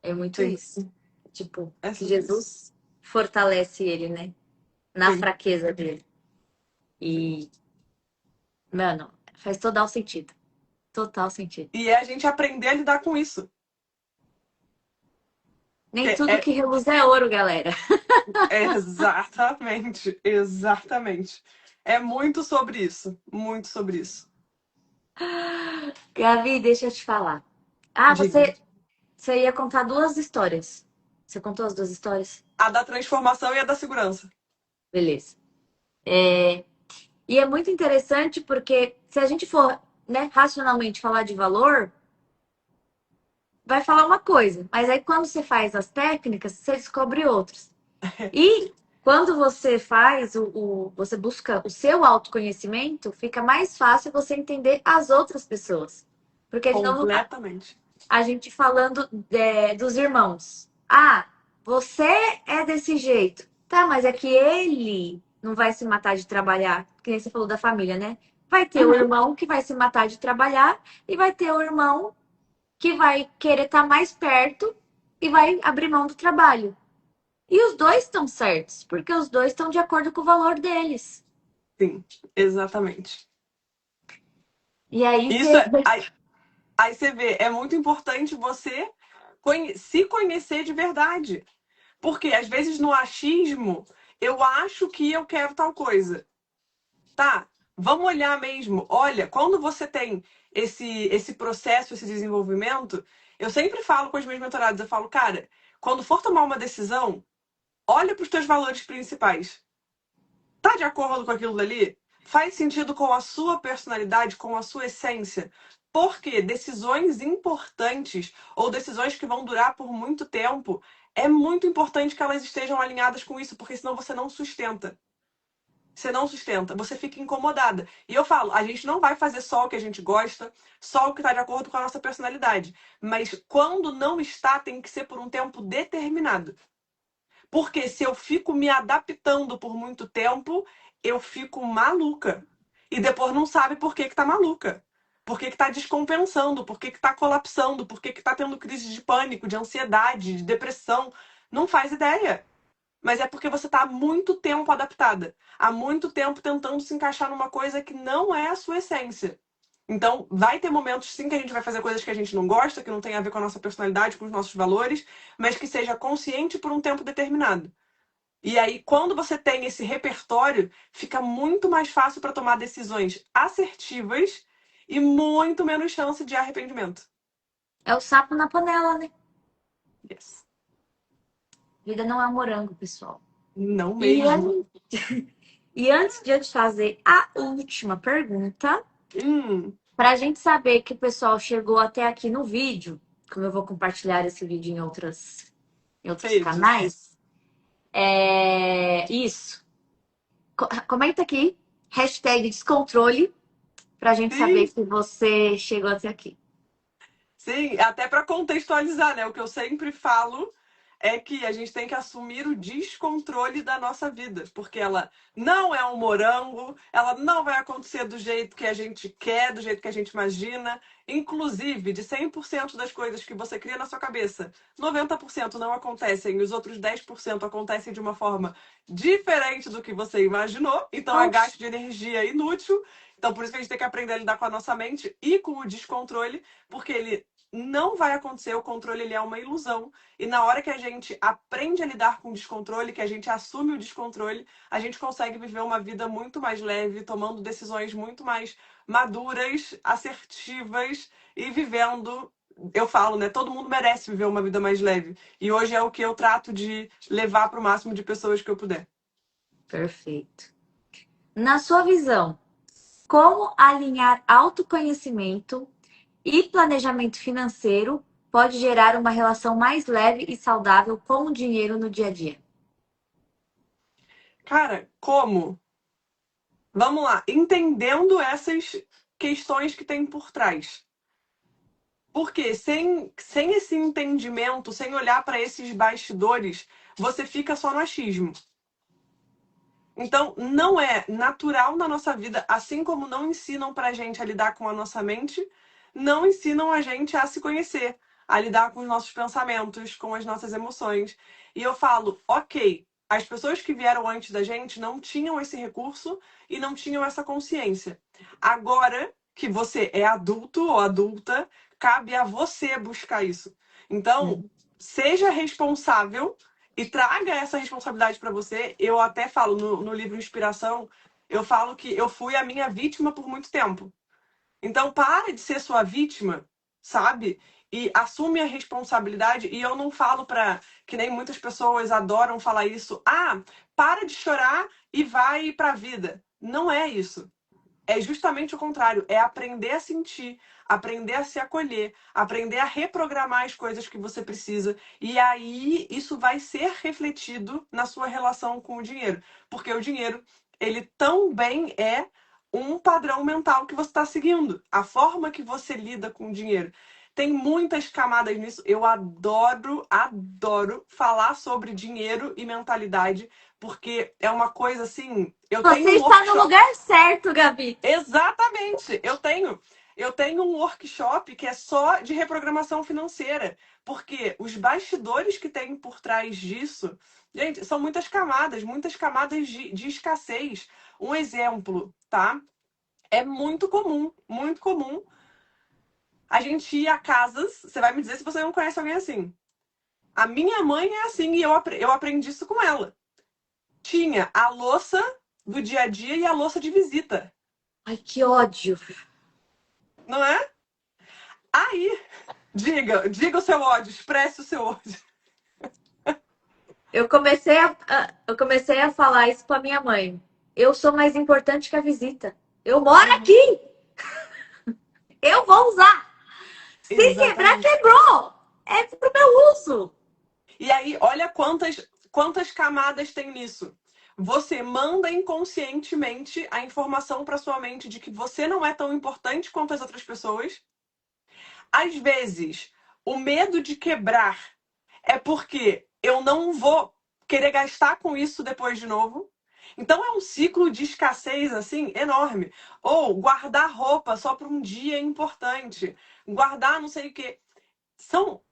É muito Sim. isso. Tipo, É que sobre isso. Jesus fortalece ele, né? Na Sim. fraqueza dele. E, mano, faz total sentido. Total sentido. E é a gente aprender a lidar com isso. Nem tudo que reluz é ouro, galera. Exatamente, exatamente. É muito sobre isso, muito sobre isso. Gabi, deixa eu te falar. Ah, Diga. você ia contar duas histórias. Você contou as duas histórias? A da transformação e a da segurança. Beleza. E é muito interessante porque se a gente for, né, racionalmente falar de valor, vai falar uma coisa, mas aí quando você faz as técnicas, você descobre outras. E quando você faz você busca o seu autoconhecimento, fica mais fácil você entender as outras pessoas. Porque, de novo, Completamente. a gente falando dos irmãos. Ah, você é desse jeito. Tá, mas é que ele não vai se matar de trabalhar. Que nem você falou da família, né? Vai ter o irmão que vai se matar de trabalhar e vai ter o irmão que vai querer estar mais perto e vai abrir mão do trabalho. E os dois estão certos, porque os dois estão de acordo com o valor deles. Sim, exatamente. E aí Isso é. Aí você vê, é muito importante você se conhecer de verdade. Porque às vezes no achismo, eu acho que eu quero tal coisa. Tá, vamos olhar mesmo. Olha, quando você tem esse processo, esse desenvolvimento, eu sempre falo com os meus mentorados, eu falo, cara, quando for tomar uma decisão, olha para os teus valores principais. Tá de acordo com aquilo dali? Faz sentido com a sua personalidade, com a sua essência? Porque decisões importantes ou decisões que vão durar por muito tempo, é muito importante que elas estejam alinhadas com isso, porque senão você não sustenta. Você não sustenta, você fica incomodada. E eu falo, a gente não vai fazer só o que a gente gosta, só o que está de acordo com a nossa personalidade. Mas quando não está, tem que ser por um tempo determinado. Porque se eu fico me adaptando por muito tempo, eu fico maluca. E depois não sabe por que tá maluca. Por que tá descompensando, por que tá colapsando, por que tá tendo crise de pânico, de ansiedade, de depressão. Não faz ideia. Mas é porque você está há muito tempo adaptada, há muito tempo tentando se encaixar numa coisa que não é a sua essência. Então, vai ter momentos sim que a gente vai fazer coisas que a gente não gosta, que não tem a ver com a nossa personalidade, com os nossos valores, mas que seja consciente por um tempo determinado. E aí, quando você tem esse repertório, fica muito mais fácil para tomar decisões assertivas e muito menos chance de arrependimento. É o sapo na panela, né? Yes. Vida não é um morango, pessoal. Não E mesmo. E antes de eu te fazer a última pergunta, Hum, para a gente saber que o pessoal chegou até aqui no vídeo, como eu vou compartilhar esse vídeo em outros redes. canais, isso. Comenta aqui, hashtag descontrole, para a gente Sim. saber que você chegou até aqui. Sim, até para contextualizar, né? O que eu sempre falo é que a gente tem que assumir o descontrole da nossa vida, porque ela não é um morango, ela não vai acontecer do jeito que a gente quer, do jeito que a gente imagina. Inclusive, de 100% das coisas que você cria na sua cabeça, 90% não acontecem e os outros 10% acontecem de uma forma diferente do que você imaginou. Então, é gasto de energia inútil. Então, por isso que a gente tem que aprender a lidar com a nossa mente e com o descontrole, porque ele não vai acontecer, o controle ele é uma ilusão. E na hora que a gente aprende a lidar com o descontrole, que a gente assume o descontrole, a gente consegue viver uma vida muito mais leve, tomando decisões muito mais maduras, assertivas e vivendo. Eu falo, né? Todo mundo merece viver uma vida mais leve. E hoje é o que eu trato de levar para o máximo de pessoas que eu puder. Perfeito. Na sua visão, como alinhar autoconhecimento e planejamento financeiro pode gerar uma relação mais leve e saudável com o dinheiro no dia a dia? Cara, como? Vamos lá, entendendo essas questões que tem por trás. Porque sem esse entendimento, sem olhar para esses bastidores, você fica só no achismo. Então, não é natural na nossa vida, assim como não ensinam pra gente a lidar com a nossa mente, não ensinam a gente a se conhecer, a lidar com os nossos pensamentos, com as nossas emoções. E eu falo, ok, as pessoas que vieram antes da gente não tinham esse recurso e não tinham essa consciência. Agora que você é adulto ou adulta, cabe a você buscar isso. Então, seja responsável e traga essa responsabilidade para você. Eu até falo no livro Inspiração, eu falo que eu fui a minha vítima por muito tempo. Então, para de ser sua vítima, sabe? E assume a responsabilidade. E eu não falo para que nem muitas pessoas adoram falar isso. Ah, para de chorar e vai para a vida. Não é isso. É justamente o contrário, é aprender a sentir, aprender a se acolher, aprender a reprogramar as coisas que você precisa. E aí isso vai ser refletido na sua relação com o dinheiro. Porque o dinheiro, ele também é um padrão mental que você está seguindo. A forma que você lida com o dinheiro. Tem muitas camadas nisso. Eu adoro, adoro falar sobre dinheiro e mentalidade, porque é uma coisa assim. Você está no lugar certo, Gabi. Exatamente. Eu tenho um workshop que é só de reprogramação financeira, porque os bastidores que tem por trás disso, gente, são muitas camadas de escassez. Um exemplo, tá? É muito comum a gente ir a casas, você vai me dizer se você não conhece alguém assim. A minha mãe é assim e eu aprendi isso com ela. Tinha a louça do dia a dia e a louça de visita. Ai, que ódio. Não é? Aí, diga o seu ódio, expresse o seu ódio. Eu comecei a falar isso pra minha mãe. Eu sou mais importante que a visita. Eu moro aqui. Eu vou usar. Se quebrar, quebrou. É pro meu uso. E aí, olha quantas camadas tem nisso. você manda inconscientemente a informação para sua mente de que você não é tão importante quanto as outras pessoas. Às vezes, o medo de quebrar é porque eu não vou querer gastar com isso depois de novo. Então é um ciclo de escassez assim enorme. Ou guardar roupa só para um dia é importante. Guardar não sei o quê. São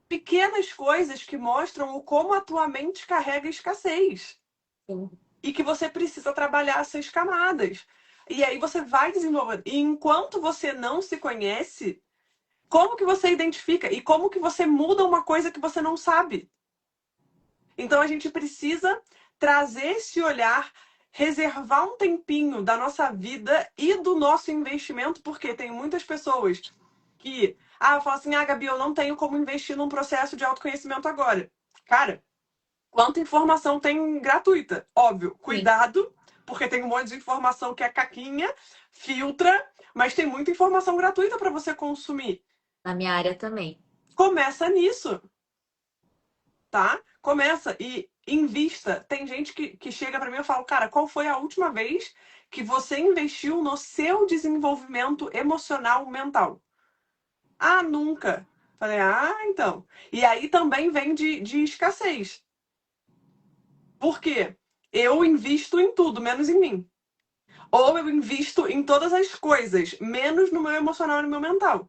pequenas coisas que mostram o como a tua mente carrega escassez. Sim. E que você precisa trabalhar essas camadas. E aí você vai desenvolvendo. E enquanto você não se conhece, como que você identifica? E como que você muda uma coisa que você não sabe? Então a gente precisa trazer esse olhar, reservar um tempinho da nossa vida e do nosso investimento, porque tem muitas pessoas que falam assim, Gabi, eu não tenho como investir num processo de autoconhecimento agora. Cara, quanta informação tem gratuita? Óbvio, Sim. cuidado, porque tem um monte de informação que é caquinha, filtra, mas tem muita informação gratuita para você consumir. Na minha área também. Começa nisso, tá? Começa e invista. Tem gente que chega para mim e fala, cara, qual foi a última vez que você investiu no seu desenvolvimento emocional mental? Ah, nunca. Falei, então. E aí também vem de escassez. Por quê? Eu invisto em tudo, menos em mim. Ou eu invisto em todas as coisas, menos no meu emocional e no meu mental.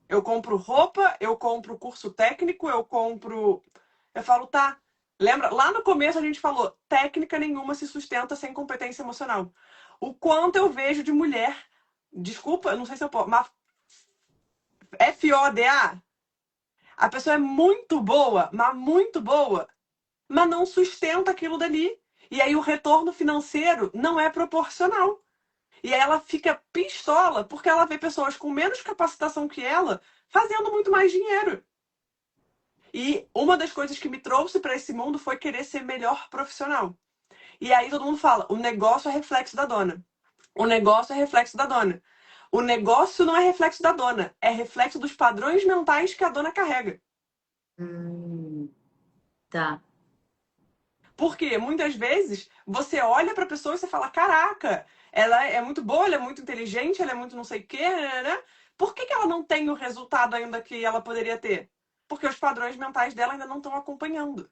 Eu compro roupa, eu compro curso técnico, eu compro. Eu falo, tá. Lembra? Lá no começo a gente falou: técnica nenhuma se sustenta sem competência emocional. O quanto eu vejo de mulher. Desculpa, não sei se eu posso, mas FODA. A pessoa é muito boa, mas não sustenta aquilo dali. E aí o retorno financeiro não é proporcional. E aí ela fica pistola porque ela vê pessoas com menos capacitação que ela fazendo muito mais dinheiro. E uma das coisas que me trouxe para esse mundo foi querer ser melhor profissional. E aí todo mundo fala: o negócio é reflexo da dona. O negócio é reflexo da dona. O negócio não é reflexo da dona, é reflexo dos padrões mentais que a dona carrega. Tá. Porque muitas vezes você olha para a pessoa e você fala: caraca, ela é muito boa, ela é muito inteligente, ela é muito não sei o quê, né? Por que ela não tem o resultado ainda que ela poderia ter? Porque os padrões mentais dela ainda não estão acompanhando.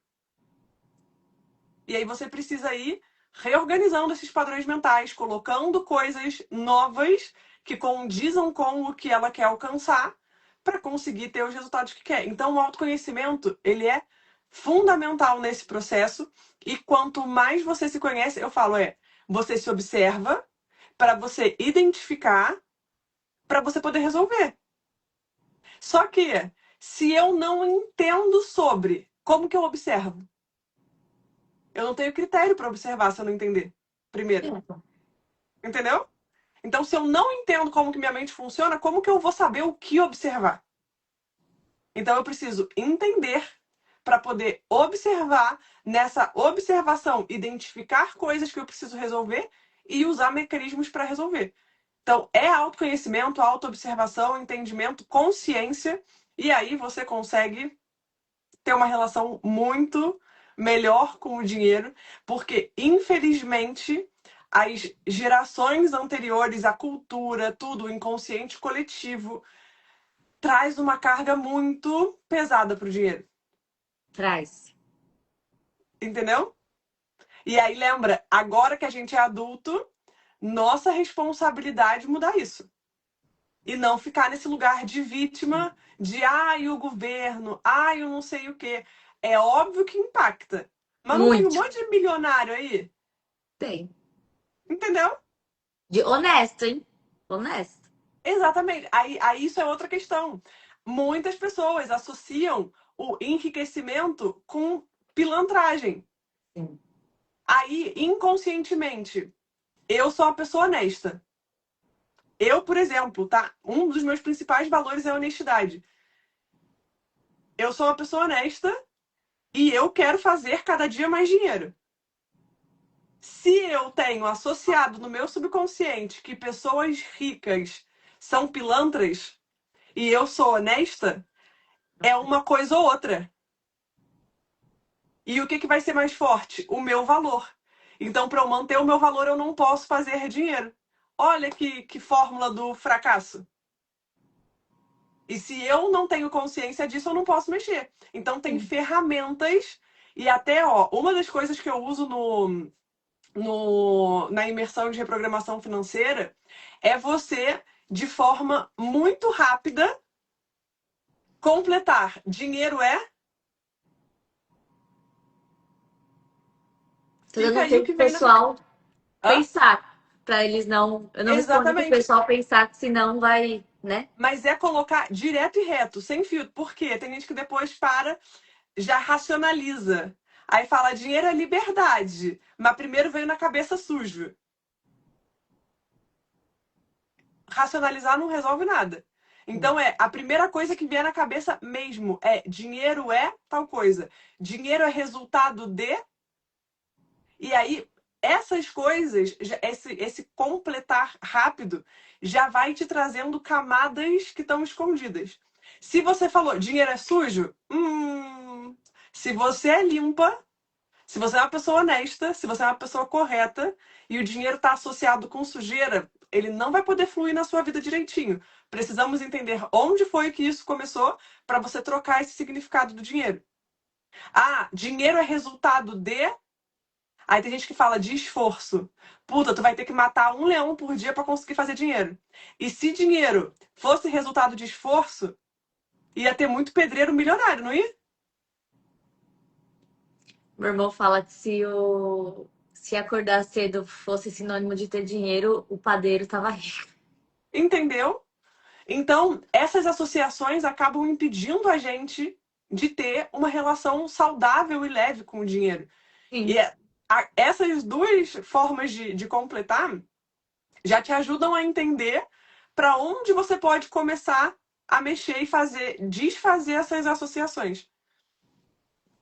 E aí você precisa ir reorganizando esses padrões mentais, colocando coisas novas que condizam com o que ela quer alcançar para conseguir ter os resultados que quer. Então, o autoconhecimento, ele é fundamental nesse processo e quanto mais você se conhece, eu falo, você se observa para você identificar, para você poder resolver. Só que se eu não entendo sobre como que eu observo, eu não tenho critério para observar se eu não entender. Primeiro. Entendeu? Então, se eu não entendo como que minha mente funciona, como que eu vou saber o que observar? Então, eu preciso entender para poder observar, nessa observação, identificar coisas que eu preciso resolver e usar mecanismos para resolver. Então, é autoconhecimento, autoobservação, entendimento, consciência, e aí você consegue ter uma relação muito melhor com o dinheiro, porque, infelizmente, as gerações anteriores, a cultura, tudo, o inconsciente coletivo, traz uma carga muito pesada para o dinheiro. Traz. Entendeu? E aí, lembra, agora que a gente é adulto, nossa responsabilidade é mudar isso. E não ficar nesse lugar de vítima, de o governo, eu não sei o quê. É óbvio que impacta. Mas não tem um Muito. monte de milionário aí? Tem. Entendeu? De honesto, hein? Honesto. Exatamente. Aí isso é outra questão. Muitas pessoas associam o enriquecimento com pilantragem. Sim. Aí, inconscientemente, eu sou uma pessoa honesta. Eu, por exemplo, tá? Um dos meus principais valores é a honestidade. Eu sou uma pessoa honesta e eu quero fazer cada dia mais dinheiro. Se eu tenho associado no meu subconsciente que pessoas ricas são pilantras e eu sou honesta, é uma coisa ou outra. E o que vai ser mais forte? O meu valor. Então, para eu manter o meu valor, eu não posso fazer dinheiro. Olha que fórmula do fracasso. E se eu não tenho consciência disso, eu não posso mexer. Então, tem Sim. ferramentas. E até, ó, uma das coisas que eu uso na imersão de reprogramação financeira é você, de forma muito rápida, completar. Dinheiro é. Tô Fica dando aí o tempo que pro vem na. pessoal Hã? pensar, para eles não. Eu não respondi pro Exatamente. pessoal pensar, que senão vai, né? Mas é colocar direto e reto, sem filtro. Por quê? Tem gente que depois para, já racionaliza. Aí fala, dinheiro é liberdade. Mas primeiro veio na cabeça sujo. Racionalizar não resolve nada. Então a primeira coisa que vier na cabeça mesmo é dinheiro é tal coisa. Dinheiro é resultado de. E aí, essas coisas, esse completar rápido, já vai te trazendo camadas que estão escondidas. Se você falou dinheiro é sujo, se você é limpa, se você é uma pessoa honesta, se você é uma pessoa correta e o dinheiro está associado com sujeira, ele não vai poder fluir na sua vida direitinho. Precisamos entender onde foi que isso começou para você trocar esse significado do dinheiro. Ah, dinheiro é resultado de. Aí tem gente que fala de esforço. Puta, tu vai ter que matar um leão por dia para conseguir fazer dinheiro. E se dinheiro fosse resultado de esforço, ia ter muito pedreiro milionário, não ia? Meu irmão fala que se acordar cedo fosse sinônimo de ter dinheiro, o padeiro tava rico. Entendeu? Então, essas associações acabam impedindo a gente de ter uma relação saudável e leve com o dinheiro. E Sim. essas duas formas de completar já te ajudam a entender para onde você pode começar a mexer e desfazer essas associações.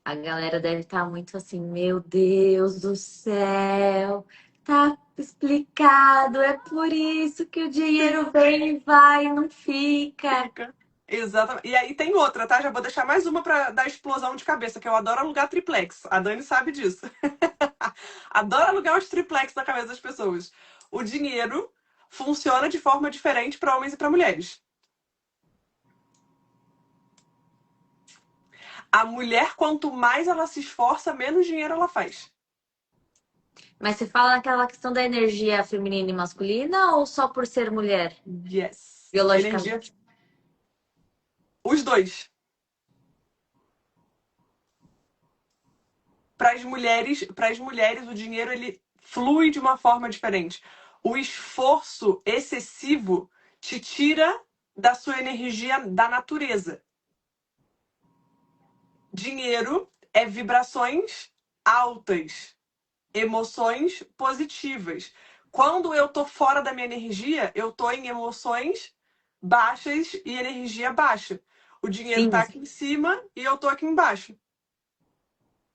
A galera deve estar muito assim, meu Deus do céu, tá explicado, é por isso que o dinheiro Sim, vem e vai, não fica. fica. Exatamente. E aí tem outra, tá? Já vou deixar mais uma para dar explosão de cabeça, que eu adoro alugar triplex. A Dani sabe disso. Adoro alugar os triplex na cabeça das pessoas. O dinheiro funciona de forma diferente para homens e para mulheres. A mulher, quanto mais ela se esforça, menos dinheiro ela faz. Mas você fala naquela questão da energia feminina e masculina ou só por ser mulher, Yes. Energia. biologicamente? Os dois. Para as mulheres, o dinheiro ele flui de uma forma diferente. O esforço excessivo te tira da sua energia da natureza. Dinheiro é vibrações altas, emoções positivas. Quando eu tô fora da minha energia, eu tô em emoções baixas e energia baixa. O dinheiro tá Sim, aqui em cima e eu tô aqui embaixo.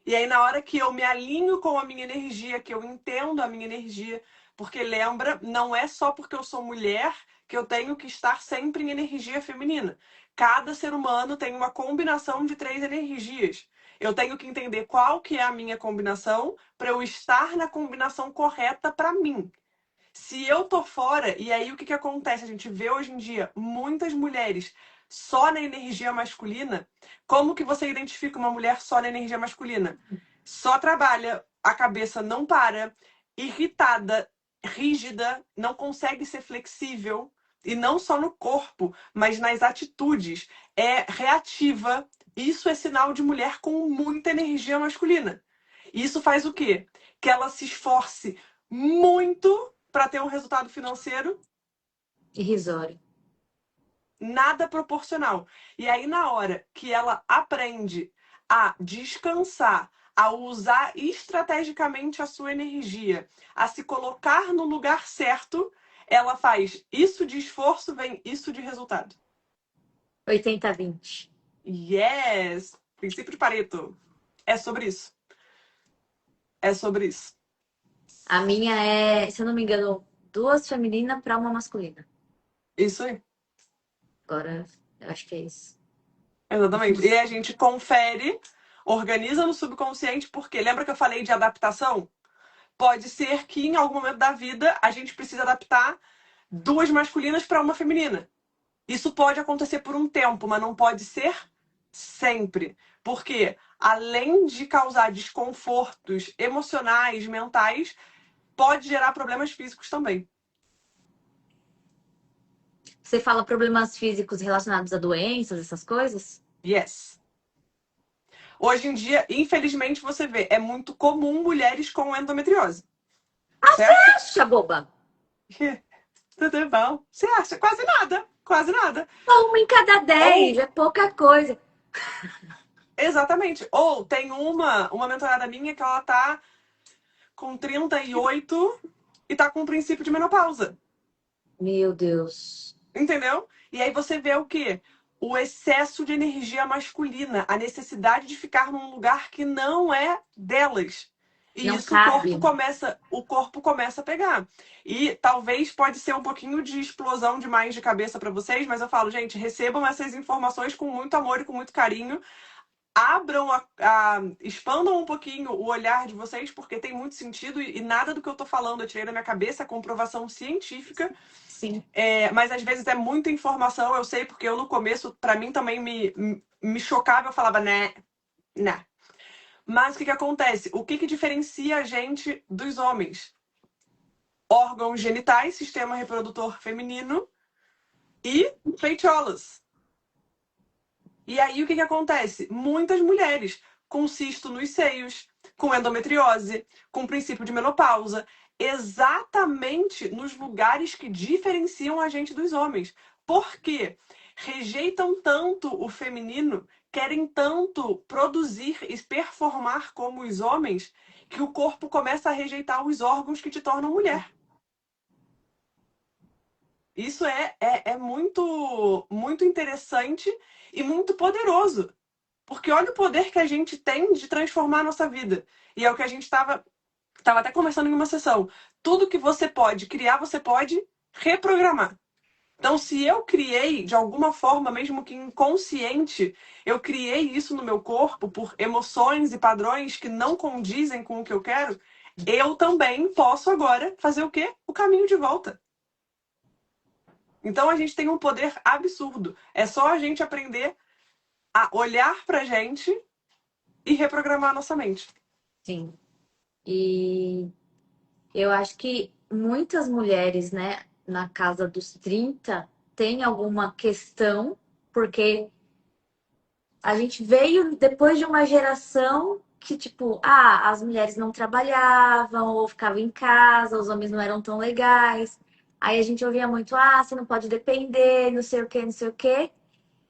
E aí, na hora que eu me alinho com a minha energia, que eu entendo a minha energia, porque lembra, não é só porque eu sou mulher que eu tenho que estar sempre em energia feminina. Cada ser humano tem uma combinação de 3 energias. Eu tenho que entender qual que é a minha combinação para eu estar na combinação correta para mim. Se eu tô fora, e aí o que acontece? A gente vê hoje em dia muitas mulheres só na energia masculina. Como que você identifica uma mulher só na energia masculina? Só trabalha, a cabeça não para, irritada, rígida, não consegue ser flexível. E não só no corpo, mas nas atitudes. É reativa. Isso é sinal de mulher com muita energia masculina. E isso faz o quê? Que ela se esforce muito para ter um resultado financeiro irrisório. nada proporcional. E aí, na hora que ela aprende a descansar, a usar estrategicamente a sua energia, a se colocar no lugar certo, ela faz isso de esforço, vem isso de resultado. 80-20. Yes! Princípio de Pareto. É sobre isso. É sobre isso. A minha é, se eu não me engano, 2 femininas para uma masculina. Isso aí. Agora, eu acho que é isso. Exatamente. E a gente confere Organiza no subconsciente, porque lembra que eu falei de adaptação? Pode ser que em algum momento da vida a gente precise adaptar 2 masculinas para uma feminina. Isso pode acontecer por um tempo, mas não pode ser sempre. Porque, além de causar desconfortos emocionais, mentais, pode gerar problemas físicos também. Você fala problemas físicos relacionados a doenças, essas coisas? Yes. Hoje em dia, infelizmente, você vê, é muito comum mulheres com endometriose. Certo? Acha, boba! Tudo bom? Você acha? Quase nada. Quase nada. Uma em cada 10, é pouca coisa. Exatamente. Ou tem uma mentorada minha que ela tá com 38 e tá com o princípio de menopausa. Meu Deus. Entendeu? E aí você vê o quê? O excesso de energia masculina, a necessidade de ficar num lugar que não é delas. E Não isso cabe. o corpo começa a pegar. E talvez pode ser um pouquinho de explosão demais de cabeça para vocês, mas eu falo, gente, recebam essas informações com muito amor e com muito carinho. Abram, expandam um pouquinho o olhar de vocês, porque tem muito sentido e nada do que eu tô falando eu tirei da minha cabeça, é comprovação científica. Sim. Mas às vezes é muita informação, eu sei, porque eu no começo, para mim também me chocava, eu falava, né. Mas o que acontece? O que diferencia a gente dos homens? Órgãos genitais, sistema reprodutor feminino e peitiolas. E aí o que acontece? Muitas mulheres com cisto nos seios, com endometriose, com princípio de menopausa, exatamente nos lugares que diferenciam a gente dos homens. Por quê? Rejeitam tanto o feminino, querem tanto produzir e performar como os homens, que o corpo começa a rejeitar os órgãos que te tornam mulher. Isso é muito, muito interessante e muito poderoso. Porque olha o poder que a gente tem de transformar a nossa vida. E é o que a gente estava até conversando em uma sessão. Tudo que você pode criar, você pode reprogramar. Então, se eu criei, de alguma forma, mesmo que inconsciente, eu criei isso no meu corpo por emoções e padrões que não condizem com o que eu quero, eu também posso agora fazer o quê? O caminho de volta. Então, a gente tem um poder absurdo. É só a gente aprender a olhar pra gente e reprogramar a nossa mente. Sim. E eu acho que muitas mulheres, né, na casa dos 30, têm alguma questão, porque a gente veio depois de uma geração que, tipo, as mulheres não trabalhavam ou ficavam em casa, os homens não eram tão legais. Aí a gente ouvia muito, você não pode depender, não sei o quê, não sei o quê.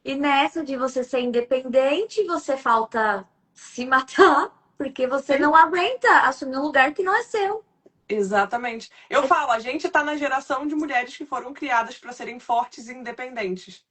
E nessa de você ser independente, você falta se matar, porque você Sim. não aguenta assumir um lugar que não é seu. Exatamente. Eu falo, a gente tá na geração de mulheres que foram criadas para serem fortes e independentes.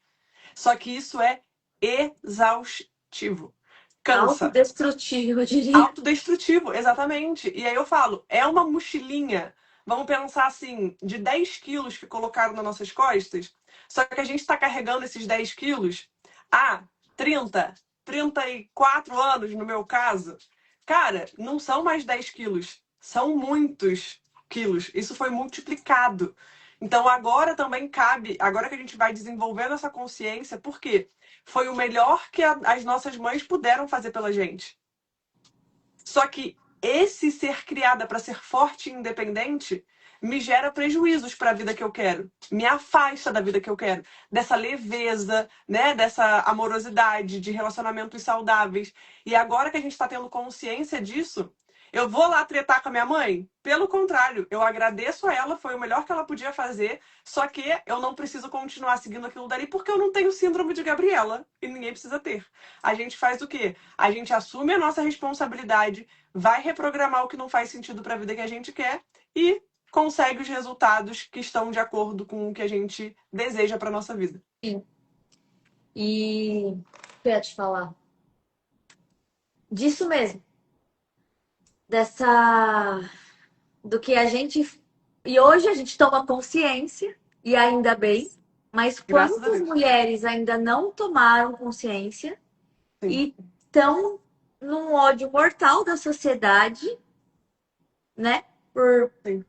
Só que isso é exaustivo. Cansa. Autodestrutivo, eu diria. Autodestrutivo, exatamente. E aí eu falo, é uma mochilinha, vamos pensar assim, de 10 quilos que colocaram nas nossas costas, só que a gente está carregando esses 10 quilos há 30, 34 anos, no meu caso. Cara, não são mais 10 quilos, são muitos quilos. Isso foi multiplicado. Então agora também cabe, agora que a gente vai desenvolvendo essa consciência, porque foi o melhor que as nossas mães puderam fazer pela gente. Só que esse ser criada para ser forte e independente me gera prejuízos para a vida que eu quero, me afasta da vida que eu quero, dessa leveza, né, dessa amorosidade, de relacionamentos saudáveis. E agora que a gente está tendo consciência disso, eu vou lá tretar com a minha mãe? Pelo contrário, eu agradeço a ela, foi o melhor que ela podia fazer, só que eu não preciso continuar seguindo aquilo dali porque eu não tenho síndrome de Gabriela e ninguém precisa ter. A gente faz o quê? A gente assume a nossa responsabilidade, vai reprogramar o que não faz sentido para a vida que a gente quer e consegue os resultados que estão de acordo com o que a gente deseja para nossa vida. Sim. E eu ia te falar disso mesmo, do que a gente. E hoje a gente toma consciência, e ainda bem, mas Graças a quantas Deus. mulheres ainda não tomaram consciência Sim. e estão num ódio mortal da sociedade, né? Por Sim.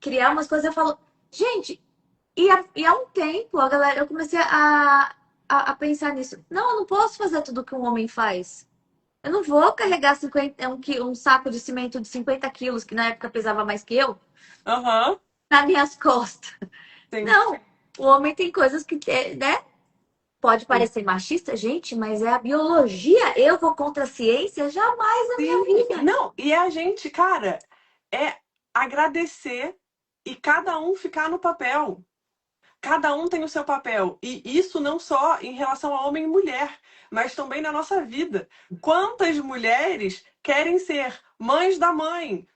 criar umas coisas. Eu falo, gente, e há um tempo, a galera, eu comecei a pensar nisso. Não, eu não posso fazer tudo que um homem faz. Eu não vou carregar 50, um saco de cimento de 50 quilos, que na época pesava mais que eu, Aham, nas minhas costas. sim, Não, o homem tem coisas que, né? Pode sim. parecer machista, gente, mas é a biologia. Eu vou contra a ciência? Jamais na minha Sim. vida. Não, e a gente, cara, é agradecer e cada um ficar no papel. Cada um tem o seu papel. E isso não só em relação a homem e mulher, mas também na nossa vida. Quantas mulheres querem ser mães da mãe,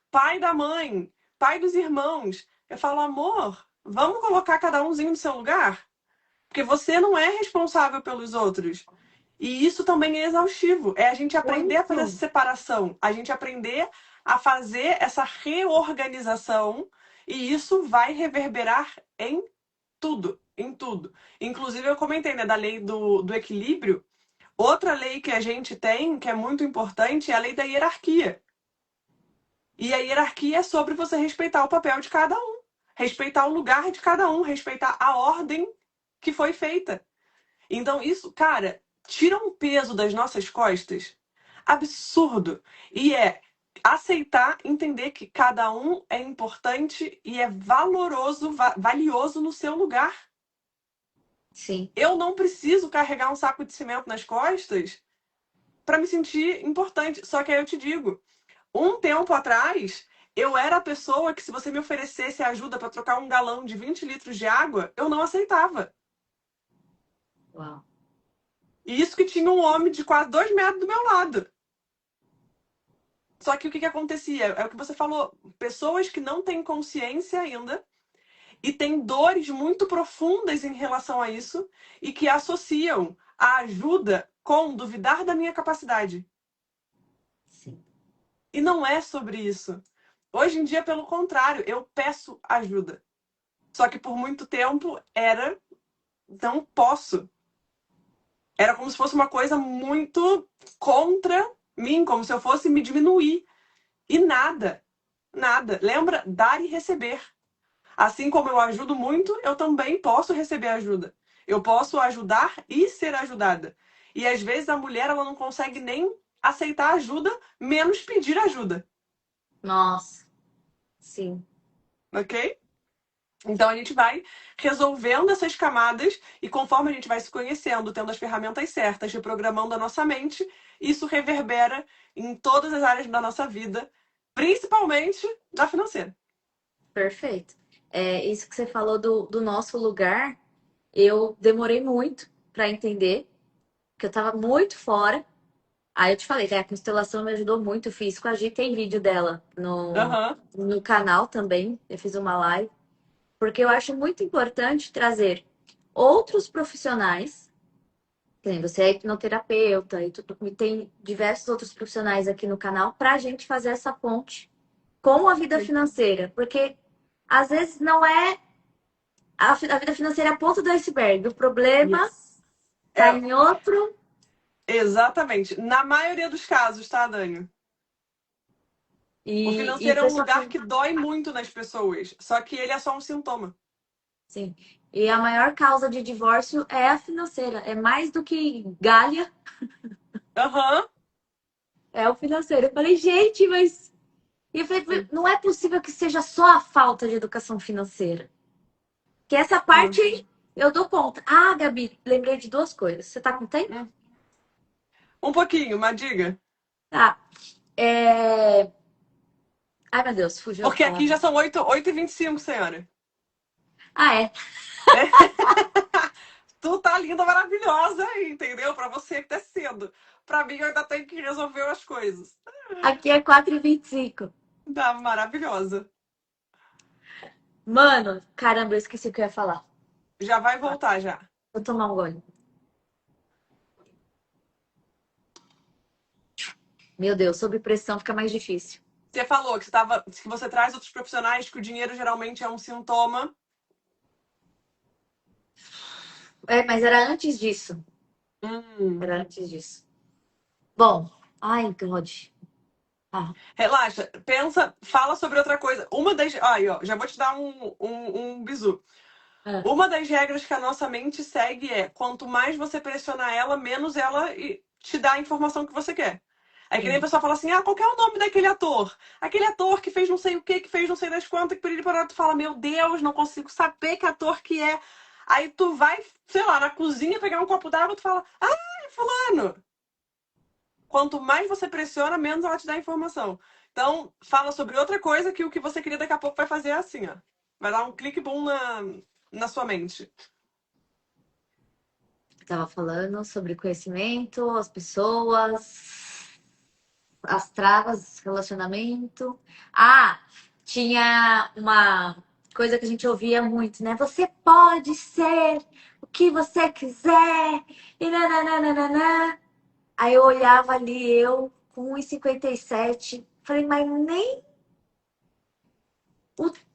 pai dos irmãos? Eu falo, amor, vamos colocar cada umzinho no seu lugar? Porque você não é responsável pelos outros. E isso também é exaustivo. É a gente aprender a fazer essa Muito. separação, a gente aprender a fazer essa reorganização, e isso vai reverberar em tudo, em tudo. Inclusive, eu comentei, né, da lei do equilíbrio. Outra lei que a gente tem, que é muito importante, é a lei da hierarquia. E a hierarquia é sobre você respeitar o papel de cada um, respeitar o lugar de cada um, respeitar a ordem que foi feita. Então, isso, cara, tira um peso das nossas costas absurdo. E é aceitar, entender que cada um é importante e é valoroso, valioso no seu lugar. Sim. Eu não preciso carregar um saco de cimento nas costas para me sentir importante. Só que aí eu te digo, um tempo atrás, eu era a pessoa que, se você me oferecesse ajuda para trocar um galão de 20 litros de água, eu não aceitava. Uau. E isso que tinha um homem de quase 2 metros do meu lado. Só que o que acontecia? É o que você falou. Pessoas que não têm consciência ainda e têm dores muito profundas em relação a isso e que associam a ajuda com duvidar da minha capacidade. Sim. E não é sobre isso. Hoje em dia, pelo contrário, eu peço ajuda. Só que por muito tempo era não posso. Era como se fosse uma coisa muito contra mim, como se eu fosse me diminuir. E nada, nada. Lembra? Dar e receber. Assim como eu ajudo muito, eu também posso receber ajuda. Eu posso ajudar e ser ajudada. E às vezes a mulher ela não consegue nem aceitar ajuda, menos pedir ajuda, Nossa. Sim. ok? Então a gente vai resolvendo essas camadas e conforme a gente vai se conhecendo, tendo as ferramentas certas, reprogramando a nossa mente, isso reverbera em todas as áreas da nossa vida, principalmente na financeira. Perfeito. É, isso que você falou do nosso lugar, eu demorei muito para entender, porque eu tava muito fora. Aí eu te falei, né? A constelação me ajudou muito. Eu fiz com a Gi, tem vídeo dela Aham, no canal também. Eu fiz uma live, porque eu acho muito importante trazer outros profissionais. Que nem você é hipnoterapeuta e tem diversos outros profissionais aqui no canal para a gente fazer essa ponte com a vida sim. financeira, porque às vezes não é a vida financeira é a ponta do iceberg. O problema Yes. tá É, em outro exatamente. Na maioria dos casos, tá, Dani? O e o financeiro é um pessoal lugar que dói muito nas pessoas, só que ele é só um sintoma. sim. E a maior causa de divórcio é a financeira. É mais do que galha, Aham, é o financeiro. Eu falei, gente, mas. E eu falei, sim. não é possível que seja só a falta de educação financeira. Que essa Hum, parte eu dou conta. Ah, Gabi, lembrei de duas coisas. Você tá com tempo? hum. Um pouquinho, mas diga. Tá. É... Ai, meu Deus, fugiu a Porque aqui palavra. já são 8h25, senhora. Ah, é. Tu tá linda, maravilhosa aí, entendeu? Pra você que tá cedo. Pra mim, eu ainda tenho que resolver as coisas. Aqui é 4h25. Tá maravilhosa. Mano, caramba, eu esqueci o que eu ia falar. Já vai voltar, já. Vou tomar um gole. Meu Deus, sob pressão fica mais difícil. Você falou que você traz outros profissionais, que o dinheiro geralmente é um sintoma. É, mas era antes disso. Hum, Era antes disso. Bom, Ai, God. Ah, Relaxa, pensa, fala sobre outra coisa. Uma das. Aí, ó, já vou te dar um bizu. ah, Uma das regras que a nossa mente segue é: quanto mais você pressiona ela, menos ela te dá a informação que você quer. Aí que nem a sim. pessoa fala assim: ah, qual que é o nome daquele ator? Aquele ator que fez não sei o que fez não sei das quantas, que piriri parará, tu fala: meu Deus, não consigo saber que ator que é. Aí tu vai, sei lá, na cozinha pegar um copo d'água, tu fala: ah, é fulano. Quanto mais você pressiona, menos ela te dá informação. Então, fala sobre outra coisa que o que você queria daqui a pouco vai fazer assim, ó. Vai dar um clique bom na sua mente. Eu tava falando sobre conhecimento, as pessoas, as travas, relacionamento. Ah, tinha uma coisa que a gente ouvia muito, né? Você pode ser o que você quiser. E nananana. Aí eu olhava ali, eu com 1,57, falei, mas nem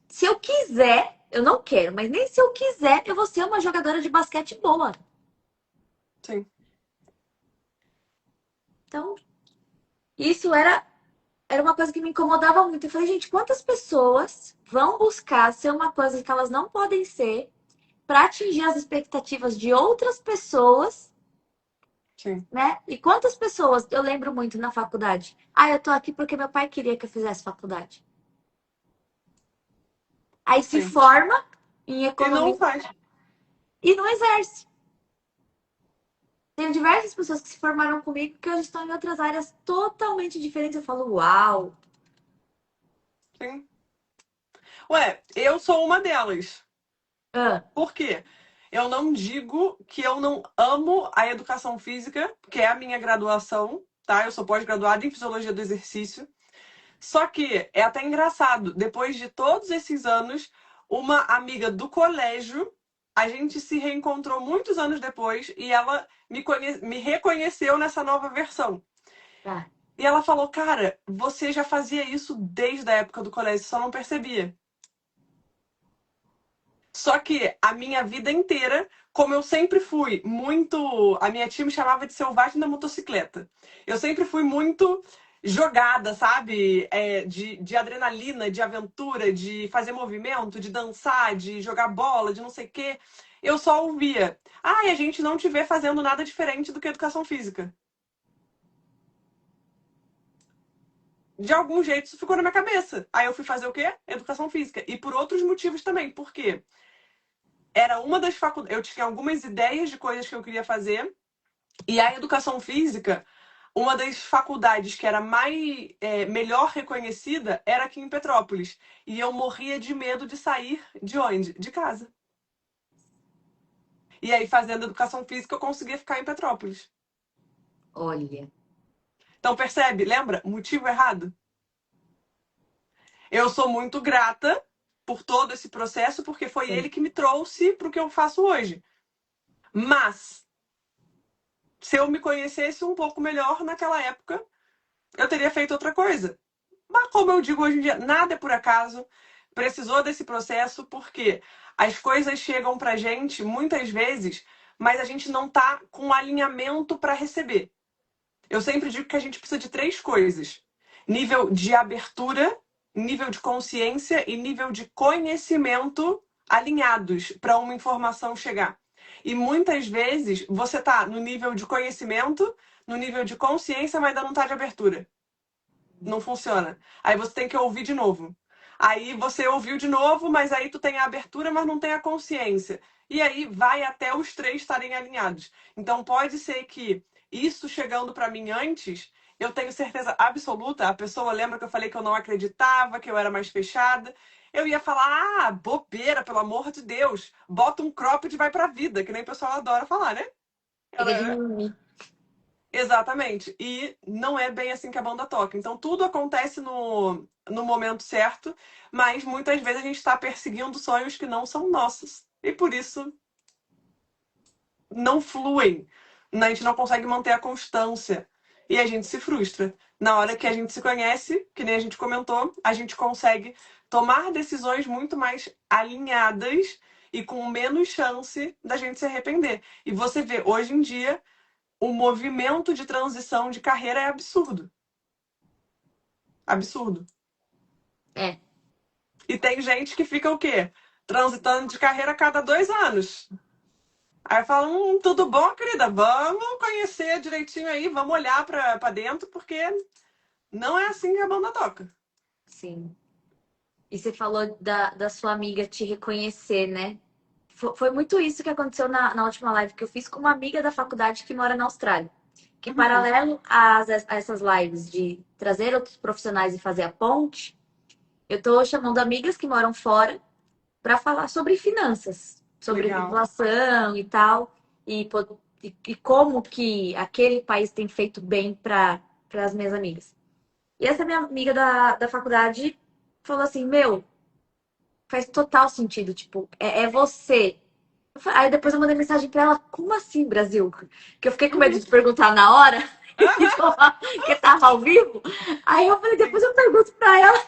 se eu quiser, eu não quero, mas nem se eu quiser, eu vou ser uma jogadora de basquete boa. Sim. Então, isso era uma coisa que me incomodava muito. Eu falei, gente, quantas pessoas vão buscar ser uma coisa que elas não podem ser para atingir as expectativas de outras pessoas, Sim. né? E quantas pessoas, eu lembro muito na faculdade, ah, eu tô aqui porque meu pai queria que eu fizesse faculdade. Aí se Sim. forma em E não economia faz. e não exerce. Tenho diversas pessoas que se formaram comigo que hoje estão em outras áreas totalmente diferentes. Eu falo, uau! Sim. Ué, eu sou uma delas. Ah, Por quê? Eu não digo que eu não amo a educação física, que é a minha graduação, tá? Eu sou pós-graduada em fisiologia do exercício. Só que é até engraçado, depois de todos esses anos, uma amiga do colégio, a gente se reencontrou muitos anos depois e ela me reconheceu nessa nova versão. tá. E ela falou: cara, você já fazia isso desde a época do colégio, só não percebia. Só que a minha vida inteira, como eu sempre fui muito. A minha tia me chamava de selvagem da motocicleta. Eu sempre fui muito jogada, sabe? De adrenalina, de aventura, de fazer movimento, de dançar, de jogar bola, de não sei o quê. Eu só ouvia. Ah, e a gente não te vê fazendo nada diferente do que educação física. De algum jeito isso ficou na minha cabeça. Aí eu fui fazer o quê? Educação física. E por outros motivos também. Por quê? Era uma das faculdades. Eu tinha algumas ideias de coisas que eu queria fazer. E a educação física, uma das faculdades que era melhor reconhecida era aqui em Petrópolis. E eu morria de medo de sair de onde? De casa. E aí, fazendo educação física, eu conseguia ficar em Petrópolis. Olha. Então, percebe? Lembra? Motivo errado. Eu sou muito grata por todo esse processo, porque foi Sim. ele que me trouxe para o que eu faço hoje. Mas, se eu me conhecesse um pouco melhor naquela época, eu teria feito outra coisa. Mas, como eu digo hoje em dia, nada é por acaso. Precisou desse processo porque as coisas chegam pra gente muitas vezes, mas a gente não tá com alinhamento para receber. Eu sempre digo que a gente precisa de três coisas: nível de abertura, nível de consciência e nível de conhecimento alinhados para uma informação chegar. E muitas vezes você tá no nível de conhecimento, no nível de consciência, mas ainda não tá de abertura. Não funciona. Aí você tem que ouvir de novo. Aí você ouviu de novo, mas aí tu tem a abertura, mas não tem a consciência. E aí vai até os três estarem alinhados. Então pode ser que isso chegando para mim antes, eu tenho certeza absoluta, a pessoa lembra que eu falei que eu não acreditava, que eu era mais fechada. Eu ia falar: "Ah, bobeira, pelo amor de Deus. Bota um cropped e vai pra vida", que nem o pessoal adora falar, né? Chega de mimimi. Exatamente. E não é bem assim que a banda toca. Então tudo acontece no momento certo, mas muitas vezes a gente está perseguindo sonhos que não são nossos. E por isso não fluem. A gente não consegue manter a constância. E a gente se frustra. Na hora que a gente se conhece, que nem a gente comentou, a gente consegue tomar decisões muito mais alinhadas e com menos chance da gente se arrepender. E você vê, hoje em dia, o movimento de transição de carreira é absurdo. Absurdo. É, E tem gente que fica o quê? Transitando de carreira a cada 2 anos. Aí eu falo, tudo bom, querida? Vamos conhecer direitinho aí, vamos olhar pra dentro, porque não é assim que a banda toca. sim. E você falou da sua amiga te reconhecer, né? Foi muito isso que aconteceu na última live que eu fiz com uma amiga da faculdade que mora na Austrália. Que Uhum. paralelo a essas lives de trazer outros profissionais e fazer a ponte, eu tô chamando amigas que moram fora para falar sobre finanças, sobre Legal. inflação e tal, e como que aquele país tem feito bem para as minhas amigas. E essa minha amiga da faculdade falou assim: Meu, faz total sentido, tipo, é você. Aí depois eu mandei mensagem pra ela: Como assim, Brasil? Que eu fiquei com medo Uhum. de perguntar na hora, e Aham. falar que tava ao vivo. Aí eu falei: Depois Sim, eu pergunto pra ela.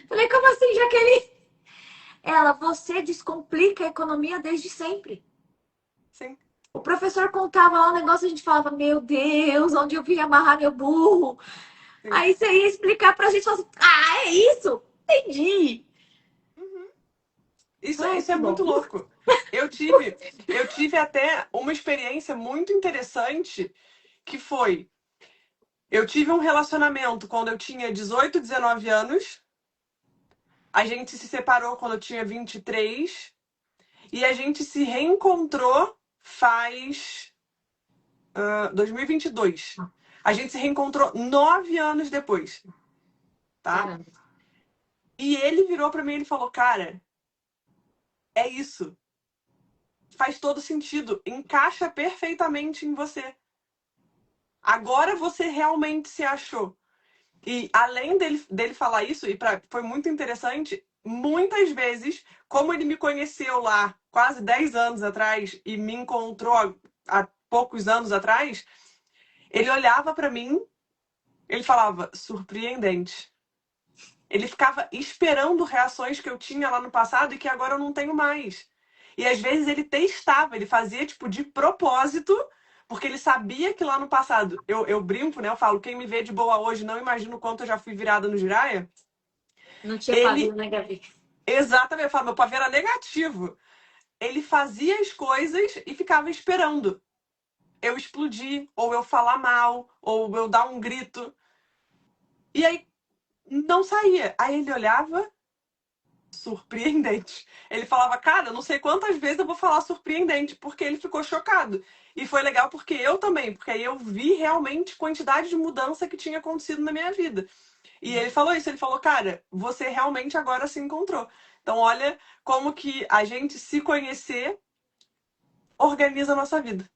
Falei: Como assim, Jaqueline? Ela, você descomplica a economia desde sempre. sim, O professor contava lá um negócio, a gente falava, meu Deus, onde eu vim amarrar meu burro? sim. Aí você ia explicar pra gente, falava assim, é isso? Entendi. Uhum. Isso, Ai, isso que é muito bom. louco. Eu tive até uma experiência muito interessante que foi, eu tive um relacionamento quando eu tinha 18, 19 anos, a gente se separou quando eu tinha 23 e a gente se reencontrou faz 2022. A gente se reencontrou 9 anos depois, tá? Caramba. E ele virou pra mim e ele falou, cara, é isso. Faz todo sentido. Encaixa perfeitamente em você. Agora você realmente se achou. E além dele falar isso, foi muito interessante, muitas vezes, como ele me conheceu lá quase 10 anos atrás e me encontrou há poucos anos atrás, ele olhava pra mim, ele falava, surpreendente. Ele ficava esperando reações que eu tinha lá no passado e que agora eu não tenho mais. E às vezes ele testava, ele fazia tipo de propósito, porque ele sabia que lá no passado, eu brinco, né? Eu falo, quem me vê de boa hoje não imagina o quanto eu já fui virada no Jiraya. Não tinha pavio, Ele, né, Gabi? exatamente, eu falo, meu pavio era negativo. Ele fazia as coisas e ficava esperando eu explodir, ou eu falar mal, ou eu dar um grito. E aí não saía. Aí ele olhava, surpreendente. Ele falava, cara, não sei quantas vezes eu vou falar surpreendente, porque ele ficou chocado. E foi legal porque eu também, porque aí eu vi realmente quantidade de mudança que tinha acontecido na minha vida. E ele falou isso, ele falou, cara, você realmente agora se encontrou. Então, olha como que a gente se conhecer organiza a nossa vida.